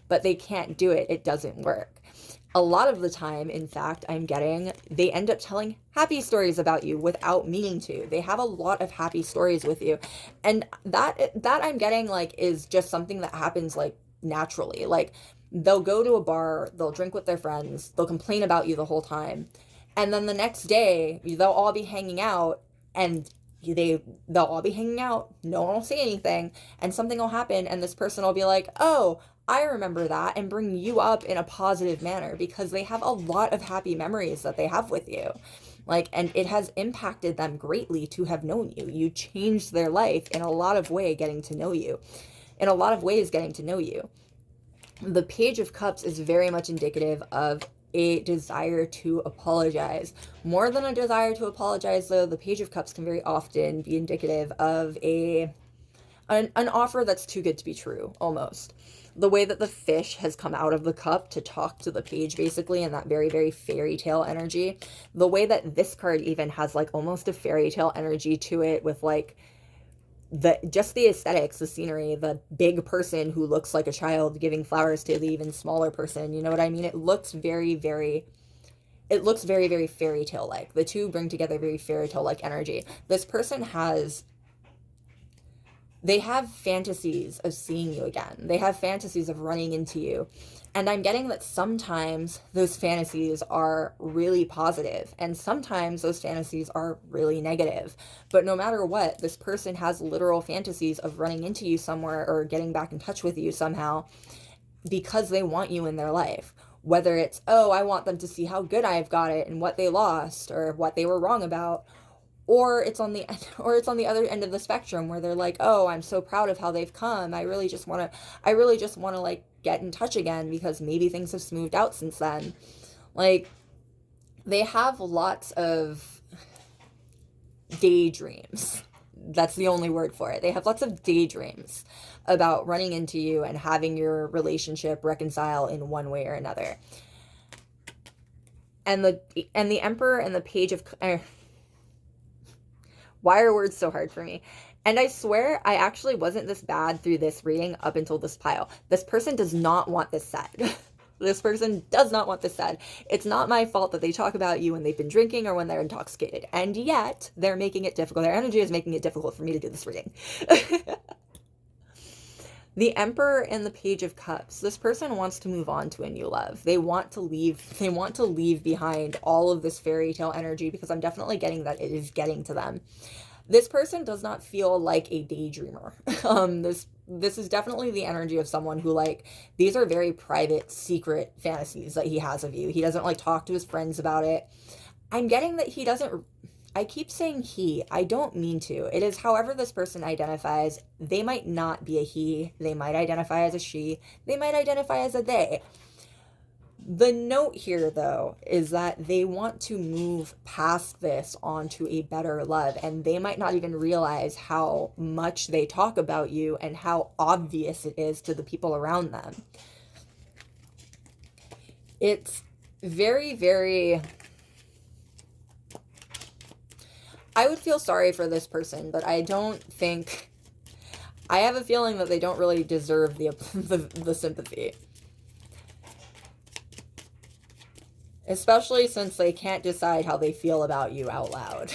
but they can't do it. It doesn't work. A lot of the time, in fact, I'm getting they end up telling happy stories about you without meaning to. They have a lot of happy stories with you. And that I'm getting, like, is just something that happens, like, naturally. Like, they'll go to a bar, they'll drink with their friends, they'll complain about you the whole time. And then the next day, they'll all be hanging out, and they'll all be hanging out, no one will say anything, and something will happen, and this person will be like, oh, I remember that, and bring you up in a positive manner because they have a lot of happy memories that they have with you. Like, and it has impacted them greatly to have known you. You changed their life in a lot of ways getting to know you. The Page of Cups is very much indicative of a desire to apologize. More than a desire to apologize, though, the Page of Cups can very often be indicative of an offer that's too good to be true, almost. The way that the fish has come out of the cup to talk to the page, basically, and that very, very fairy tale energy. The way that this card even has, like, almost a fairy tale energy to it, with, like, just the aesthetics, the scenery, the big person who looks like a child giving flowers to the even smaller person. You know what I mean? It looks very, very fairy tale like. The two bring together very fairy tale like energy. This person they have fantasies of seeing you again. They have fantasies of running into you. And I'm getting that sometimes those fantasies are really positive, and sometimes those fantasies are really negative. But no matter what, this person has literal fantasies of running into you somewhere or getting back in touch with you somehow because they want you in their life. Whether it's, oh, I want them to see how good I've got it and what they lost or what they were wrong about, or it's on the other end of the spectrum where they're like, oh, I'm so proud of how they've come. I really just want to like get in touch again because maybe things have smoothed out since then. Like, they have lots of daydreams. That's the only word for it. They have lots of daydreams about running into you and having your relationship reconcile in one way or another. And the Emperor and the Page of why are words so hard for me? And I swear I actually wasn't this bad through this reading up until this pile. This person does not want this said. This person does not want this said. It's not my fault that they talk about you when they've been drinking or when they're intoxicated. And yet, they're making it difficult. Their energy is making it difficult for me to do this reading. The Emperor and the Page of Cups. This person wants to move on to a new love. They want to leave behind all of this fairy tale energy, because I'm definitely getting that it is getting to them. This person does not feel like a daydreamer. This is definitely the energy of someone who, like, these are very private, secret fantasies that he has of you. He doesn't like talk to his friends about it. I'm getting that he doesn't, I keep saying he, I don't mean to. It is however this person identifies. They might not be a he, they might identify as a she, they might identify as a they. The note here, though, is that they want to move past this onto a better love, and they might not even realize how much they talk about you and how obvious it is to the people around them. It's very, very... I would feel sorry for this person, but I don't think... I have a feeling that they don't really deserve the sympathy. Especially since they can't decide how they feel about you out loud.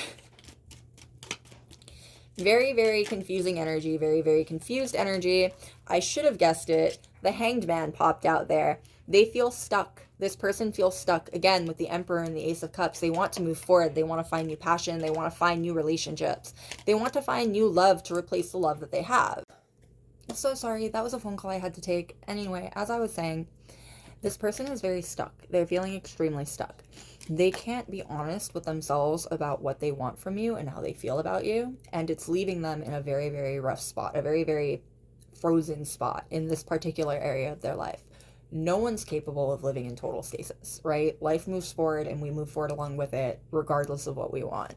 Very, very confusing energy. Very, very confused energy. I should have guessed it. The Hanged Man popped out there. They feel stuck. This person feels stuck. Again, with the Emperor and the Ace of Cups. They want to move forward. They want to find new passion. They want to find new relationships. They want to find new love to replace the love that they have. I'm so sorry. That was a phone call I had to take. Anyway, as I was saying... This person is very stuck. They're feeling extremely stuck. They can't be honest with themselves about what they want from you and how they feel about you. And it's leaving them in a very, very rough spot, a very, very frozen spot in this particular area of their life. No one's capable of living in total stasis, right? Life moves forward and we move forward along with it, regardless of what we want.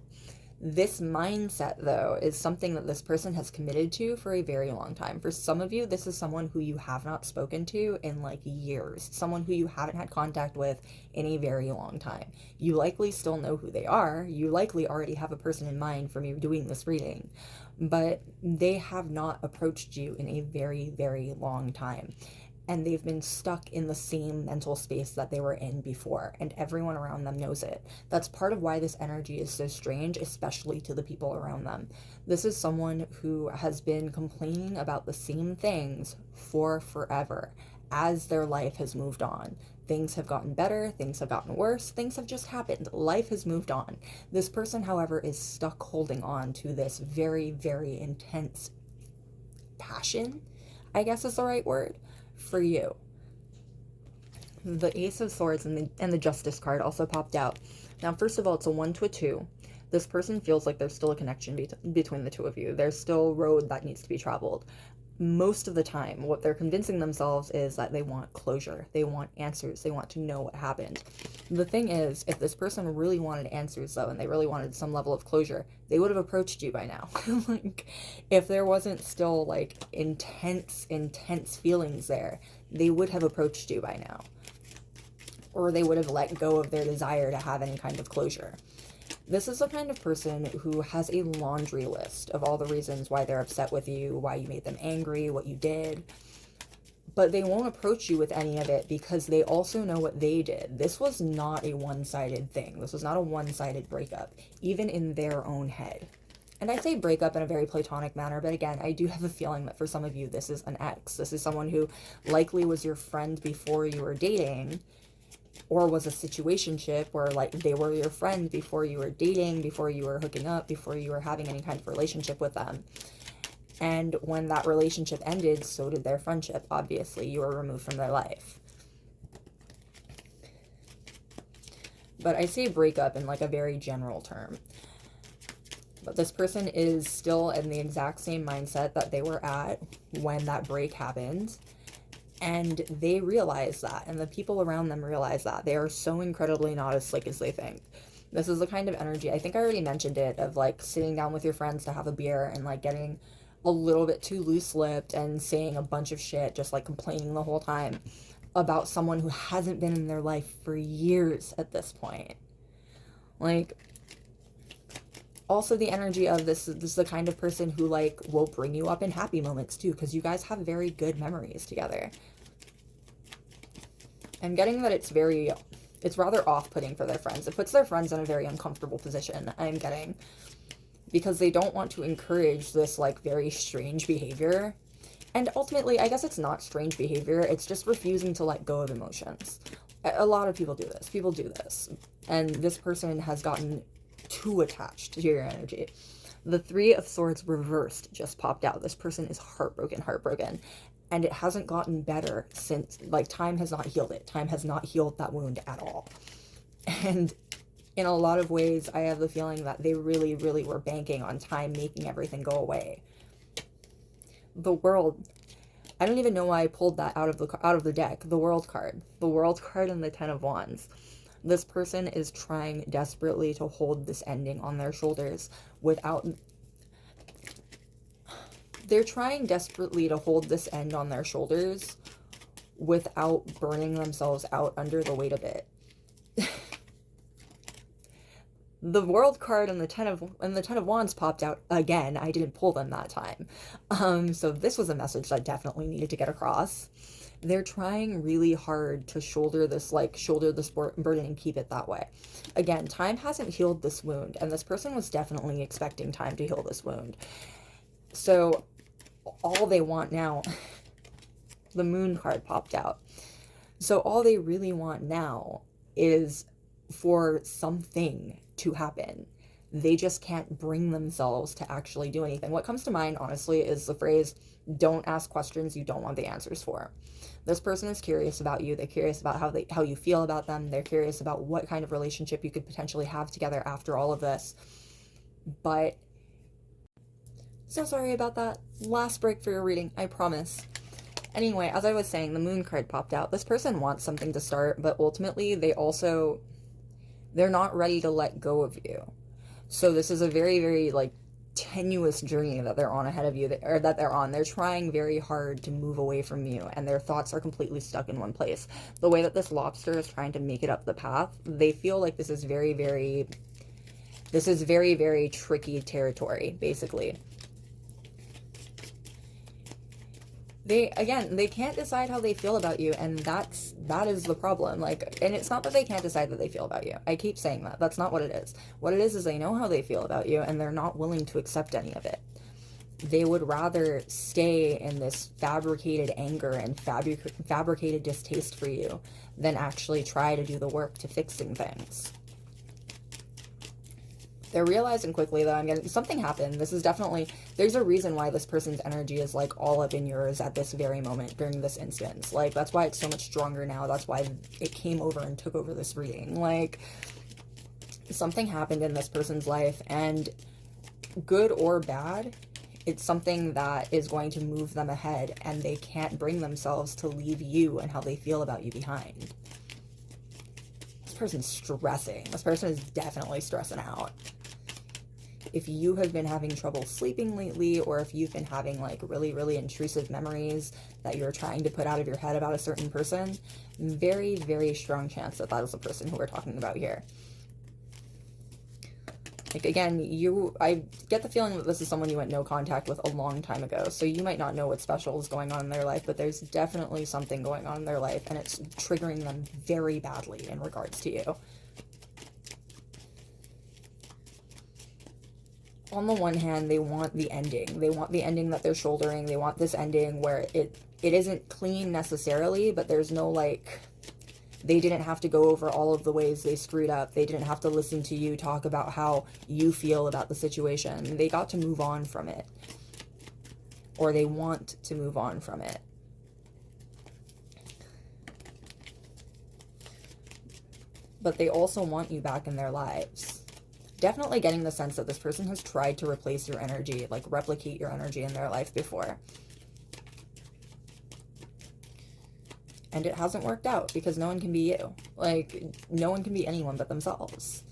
This mindset, though, is something that this person has committed to for a very long time. For some of you, this is someone who you have not spoken to in like years. Someone who you haven't had contact with in a very long time. You likely still know who they are. You likely already have a person in mind from you doing this reading. But they have not approached you in a very, very long time. And they've been stuck in the same mental space that they were in before, and everyone around them knows it. That's part of why this energy is so strange, especially to the people around them. This is someone who has been complaining about the same things for forever, as their life has moved on. Things have gotten better, things have gotten worse, things have just happened. Life has moved on. This person, however, is stuck holding on to this very, very intense passion, I guess is the right word, for you. The Ace of Swords and the Justice card also popped out. Now, first of all, it's a 1 to a 2. This person feels like there's still a connection between the two of you. There's still road that needs to be traveled. Most of the time, what they're convincing themselves is that they want closure. They want answers. They want to know what happened. The thing is, if this person really wanted answers, though, and they really wanted some level of closure, they would have approached you by now. Like, if there wasn't still, like, intense feelings there, they would have approached you by now. Or they would have let go of their desire to have any kind of closure. This is the kind of person who has a laundry list of all the reasons why they're upset with you, why you made them angry, what you did. But they won't approach you with any of it because they also know what they did. This was not a one-sided thing. This was not a one-sided breakup, even in their own head. And I say breakup in a very platonic manner, but again, I do have a feeling that for some of you, this is an ex. This is someone who likely was your friend before you were dating, or was a situationship where, like, they were your friend before you were dating, before you were hooking up, before you were having any kind of relationship with them. And when that relationship ended, so did their friendship, obviously. You were removed from their life. But I say breakup in, like, a very general term. But this person is still in the exact same mindset that they were at when that break happened. And they realize that, and the people around them realize that. They are so incredibly not as slick as they think. This is the kind of energy, I think I already mentioned it, of, like, sitting down with your friends to have a beer and, like, getting a little bit too loose-lipped and saying a bunch of shit, just, like, complaining the whole time about someone who hasn't been in their life for years at this point. Like, also the energy of this is the kind of person who, like, will bring you up in happy moments too, because you guys have very good memories together. I'm getting that it's rather off-putting for their friends. It puts their friends in a very uncomfortable position, I'm getting, because they don't want to encourage this, like, very strange behavior. And ultimately, I guess it's not strange behavior, it's just refusing to let go of emotions. A lot of people do this. People do this. And this person has gotten too attached to your energy. The Three of Swords reversed just popped out. This person is heartbroken. And it hasn't gotten better since, like, time has not healed it. Time has not healed that wound at all. And in a lot of ways, I have the feeling that they really, really were banking on time making everything go away. The World. I don't even know why I pulled that out of the deck. The World card. The World card and the Ten of Wands. This person is trying desperately to hold this ending on their shoulders without... They're trying desperately to hold this end on their shoulders without burning themselves out under the weight of it. The World card and the Ten of Wands popped out again. I didn't pull them that time. So this was a message that definitely needed to get across. They're trying really hard to shoulder this burden and keep it that way. Again, time hasn't healed this wound, and this person was definitely expecting time to heal this wound. So all they want now, the Moon card popped out. So all they really want now is for something to happen. They just can't bring themselves to actually do anything. What comes to mind, honestly, is the phrase, don't ask questions you don't want the answers for. This person is curious about you. They're curious about how you feel about them. They're curious about what kind of relationship you could potentially have together after all of this. But, so sorry about that. Last break for your reading, I promise. Anyway, as I was saying, the Moon card popped out. This person wants something to start, but ultimately they're not ready to let go of you. So this is a very, very, like, tenuous journey that they're on ahead of you, that they're on. They're trying very hard to move away from you, and their thoughts are completely stuck in one place. The way that this lobster is trying to make it up the path, they feel like this is very, very tricky territory, basically. They can't decide how they feel about you, and that is the problem. Like, and it's not that they can't decide that they feel about you. I keep saying that. That's not what it is. What it is they know how they feel about you, and they're not willing to accept any of it. They would rather stay in this fabricated anger and fabricated distaste for you than actually try to do the work to fixing things. They're realizing quickly that something happened. This is definitely, there's a reason why this person's energy is, like, all up in yours at this very moment during this instance. Like, that's why it's so much stronger now. That's why it came over and took over this reading. Like, something happened in this person's life, and good or bad, it's something that is going to move them ahead, and they can't bring themselves to leave you and how they feel about you behind. This person's stressing. This person is definitely stressing out. If you have been having trouble sleeping lately, or if you've been having, like, really, really intrusive memories that you're trying to put out of your head about a certain person, very, very strong chance that that is the person who we're talking about here. Like, again, I get the feeling that this is someone you went no contact with a long time ago, so you might not know what special is going on in their life, but there's definitely something going on in their life, and it's triggering them very badly in regards to you. On the one hand, they want the ending. They want the ending that they're shouldering. They want this ending where it isn't clean necessarily, but there's no, like, they didn't have to go over all of the ways they screwed up. They didn't have to listen to you talk about how you feel about the situation. They got to move on from it. Or they want to move on from it. But they also want you back in their lives. Definitely getting the sense that this person has tried to replace your energy, like replicate your energy in their life before. And it hasn't worked out because no one can be you. Like, no one can be anyone but themselves.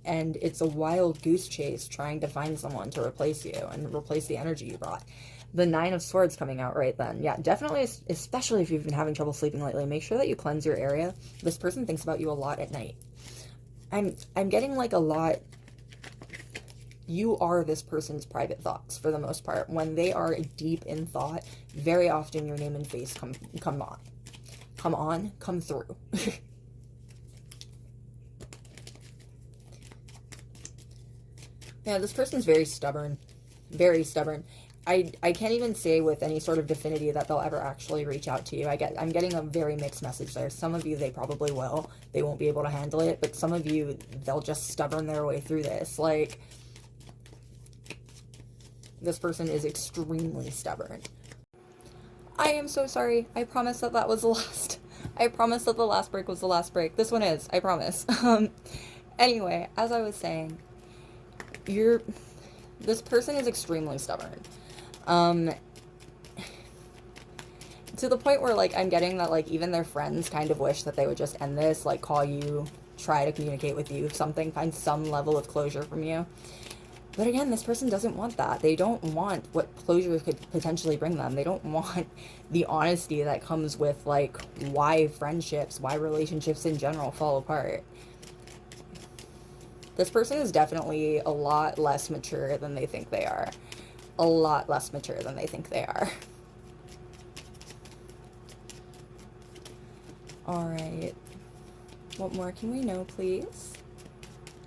And it's a wild goose chase trying to find someone to replace you and replace the energy you brought. The Nine of Swords coming out right then. Yeah, definitely, especially if you've been having trouble sleeping lately, make sure that you cleanse your area. This person thinks about you a lot at night. I'm getting, like, a lot. You are this person's private thoughts for the most part. When they are deep in thought, very often your name and face come through. Yeah, this person's very stubborn. Very stubborn. I can't even say with any sort of definity that they'll ever actually reach out to you. I'm getting a very mixed message there. Some of you, they probably will. They won't be able to handle it, but some of you, they'll just stubborn their way through this. Like, this person is extremely stubborn. I am so sorry. I promise that that was the last. I promise that the last break was the last break. This one is. I promise. Anyway, as I was saying, this person is extremely stubborn. To the point where, like, I'm getting that, like, even their friends kind of wish that they would just end this, like, call you, try to communicate with you, something, find some level of closure from you. But again, this person doesn't want that. They don't want what closure could potentially bring them. They don't want the honesty that comes with, like, why friendships, why relationships in general fall apart. This person is definitely a lot less mature than they think they are. A lot less mature than they think they are. Alright. What more can we know, please,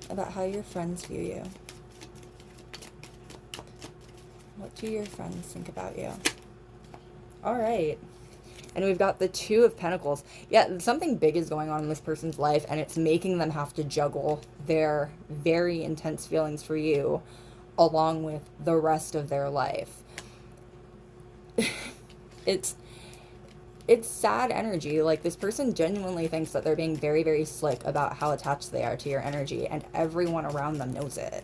about how your friends view you? What do your friends think about you? Alright. And we've got the Two of Pentacles. Yeah, something big is going on in this person's life, and it's making them have to juggle their very intense feelings for you along with the rest of their life. It's sad energy. Like, this person genuinely thinks that they're being very, very slick about how attached they are to your energy, and everyone around them knows it.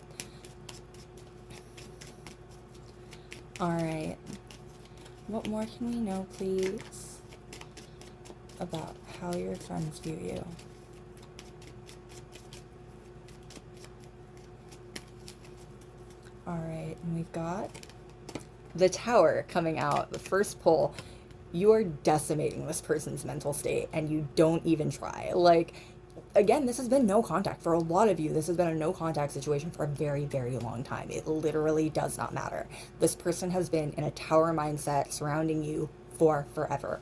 Alright. What more can we know, please, about how your friends view you? Alright, and we've got the Tower coming out, the first pull. You are decimating this person's mental state, and you don't even try. Like, again, this has been no contact. For a lot of you, this has been a no contact situation for a very, very long time. It literally does not matter. This person has been in a Tower mindset surrounding you for forever.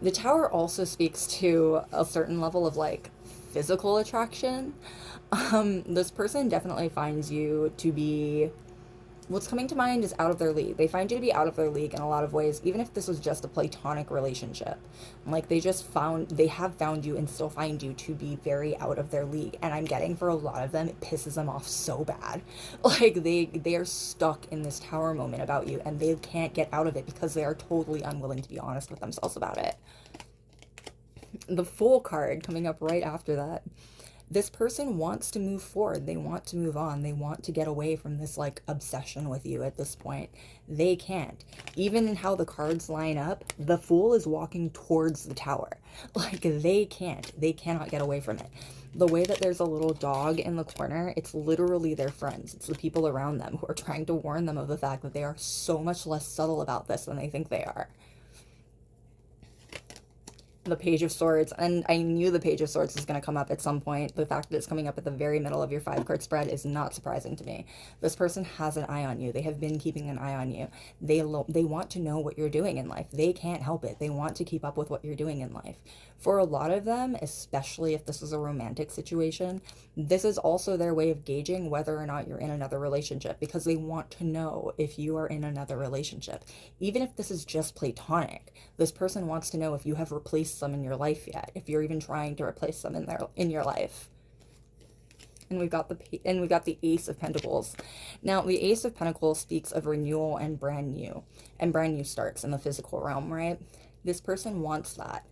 The Tower also speaks to a certain level of, like, physical attraction. This person definitely finds you to be, what's coming to mind is out of their league. They find you to be out of their league in a lot of ways, even if this was just a platonic relationship. Like, they have found you and still find you to be very out of their league. And I'm getting, for a lot of them, it pisses them off so bad. Like, they are stuck in this Tower moment about you, and they can't get out of it because they are totally unwilling to be honest with themselves about it. The Fool card coming up right after that. This person wants to move forward. They want to move on. They want to get away from this, like, obsession with you at this point. They can't. Even in how the cards line up, the Fool is walking towards the Tower. Like, they can't. They cannot get away from it. The way that there's a little dog in the corner, it's literally their friends. It's the people around them who are trying to warn them of the fact that they are so much less subtle about this than they think they are. The Page of Swords, and I knew the Page of Swords was going to come up at some point. The fact that it's coming up at the very middle of your 5-card spread is not surprising to me. This person has an eye on you. They have been keeping an eye on you. They want to know what you're doing in life. They can't help it. They want to keep up with what you're doing in life. For a lot of them, especially if this is a romantic situation, this is also their way of gauging whether or not you're in another relationship, because they want to know if you are in another relationship. Even if this is just platonic, this person wants to know if you have replaced them in your life yet, if you're even trying to replace them in your life. And we've got the Ace of Pentacles. Now, the Ace of Pentacles speaks of renewal and brand new starts in the physical realm, right? This person wants that.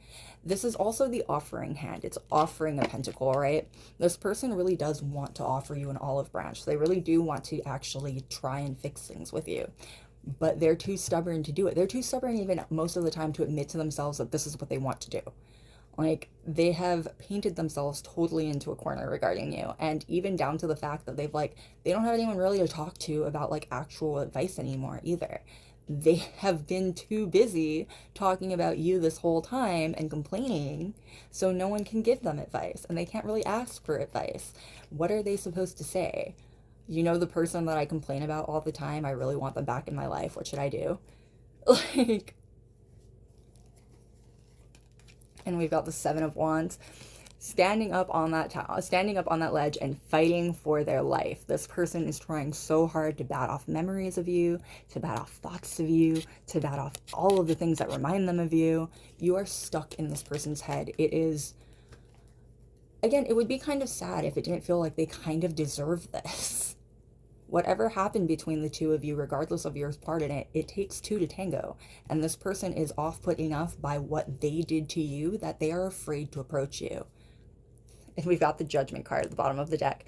This is also the offering hand. It's offering a pentacle, right? This person really does want to offer you an olive branch. They really do want to actually try and fix things with you. But they're too stubborn to do it. They're too stubborn even most of the time to admit to themselves that this is what they want to do. Like, they have painted themselves totally into a corner regarding you. And even down to the fact that they don't have anyone really to talk to about, like, actual advice anymore either. They have been too busy talking about you this whole time and complaining, so no one can give them advice, and they can't really ask for advice. What are they supposed to say? You know, the person that I complain about all the time, I really want them back in my life. What should I do? Like, and we've got the Seven of Wands. standing up on that ledge and fighting for their life. This person is trying so hard to bat off memories of you, to bat off thoughts of you, to bat off all of the things that remind them of you. You are stuck in this person's head. It is, again, it would be kind of sad if it didn't feel like they kind of deserve this. Whatever happened between the two of you, regardless of your part in it, it takes two to tango. And this person is off-put enough by what they did to you that they are afraid to approach you. And we've got the Judgment card at the bottom of the deck.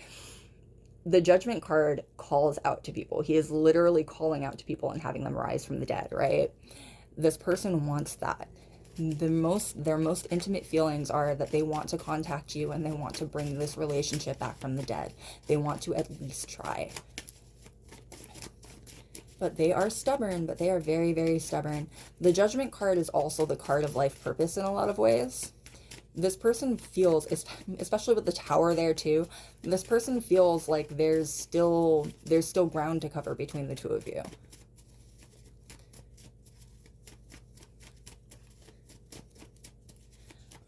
The Judgment card calls out to people. He is literally calling out to people and having them rise from the dead, right? This person wants that. Their most intimate feelings are that they want to contact you and they want to bring this relationship back from the dead. They want to at least try. But they are stubborn, but they are very, very stubborn. The Judgment card is also the card of life purpose in a lot of ways. This person feels, especially with the Tower there too, this person feels like there's still ground to cover between the two of you.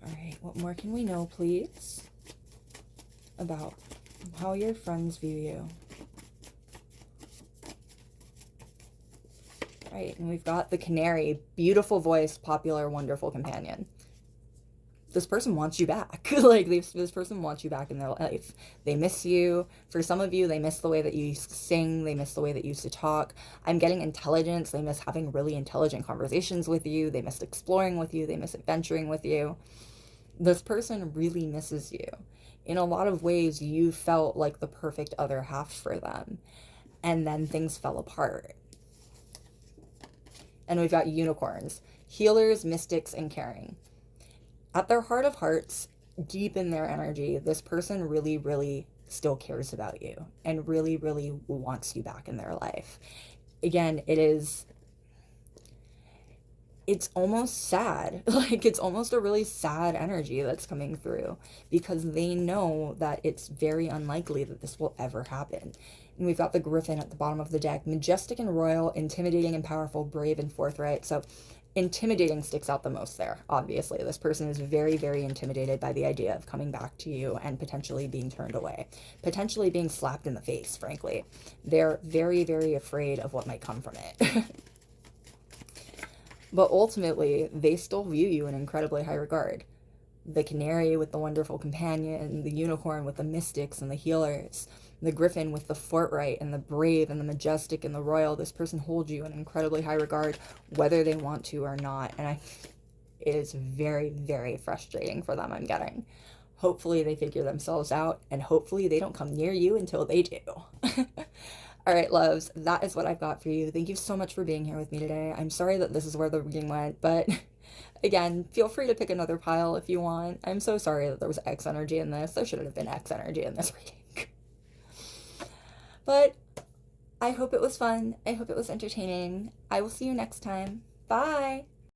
All right, what more can we know, please, about how your friends view you? Right, and we've got the Canary, beautiful voice, popular, wonderful companion. This person wants you back. Like, this person wants you back in their life. They miss you. For some of you, they miss the way that you used to sing. They miss the way that you used to talk. I'm getting intelligence. They miss having really intelligent conversations with you. They miss exploring with you. They miss adventuring with you. This person really misses you. In a lot of ways, you felt like the perfect other half for them. And then things fell apart. And we've got unicorns, healers, mystics, and caring. At their heart of hearts, deep in their energy, this person really, really still cares about you and really, really wants you back in their life. Again, it's almost sad. Like, it's almost a really sad energy that's coming through because they know that it's very unlikely that this will ever happen. And we've got the Griffin at the bottom of the deck. Majestic and royal, intimidating and powerful, brave and forthright. So intimidating sticks out the most there, obviously. This person is very, very intimidated by the idea of coming back to you and potentially being turned away. Potentially being slapped in the face, frankly. They're very, very afraid of what might come from it. But ultimately, they still view you in incredibly high regard. The Canary with the wonderful companion, the unicorn with the mystics and the healers, the Griffin with the forthright and the brave and the majestic and the royal. This person holds you in incredibly high regard, whether they want to or not. And it is very, very frustrating for them, I'm getting. Hopefully they figure themselves out, and hopefully they don't come near you until they do. All right, loves, that is what I've got for you. Thank you so much for being here with me today. I'm sorry that this is where the reading went, but again, feel free to pick another pile if you want. I'm so sorry that there was X energy in this. There shouldn't have been X energy in this reading. But I hope it was fun. I hope it was entertaining. I will see you next time. Bye!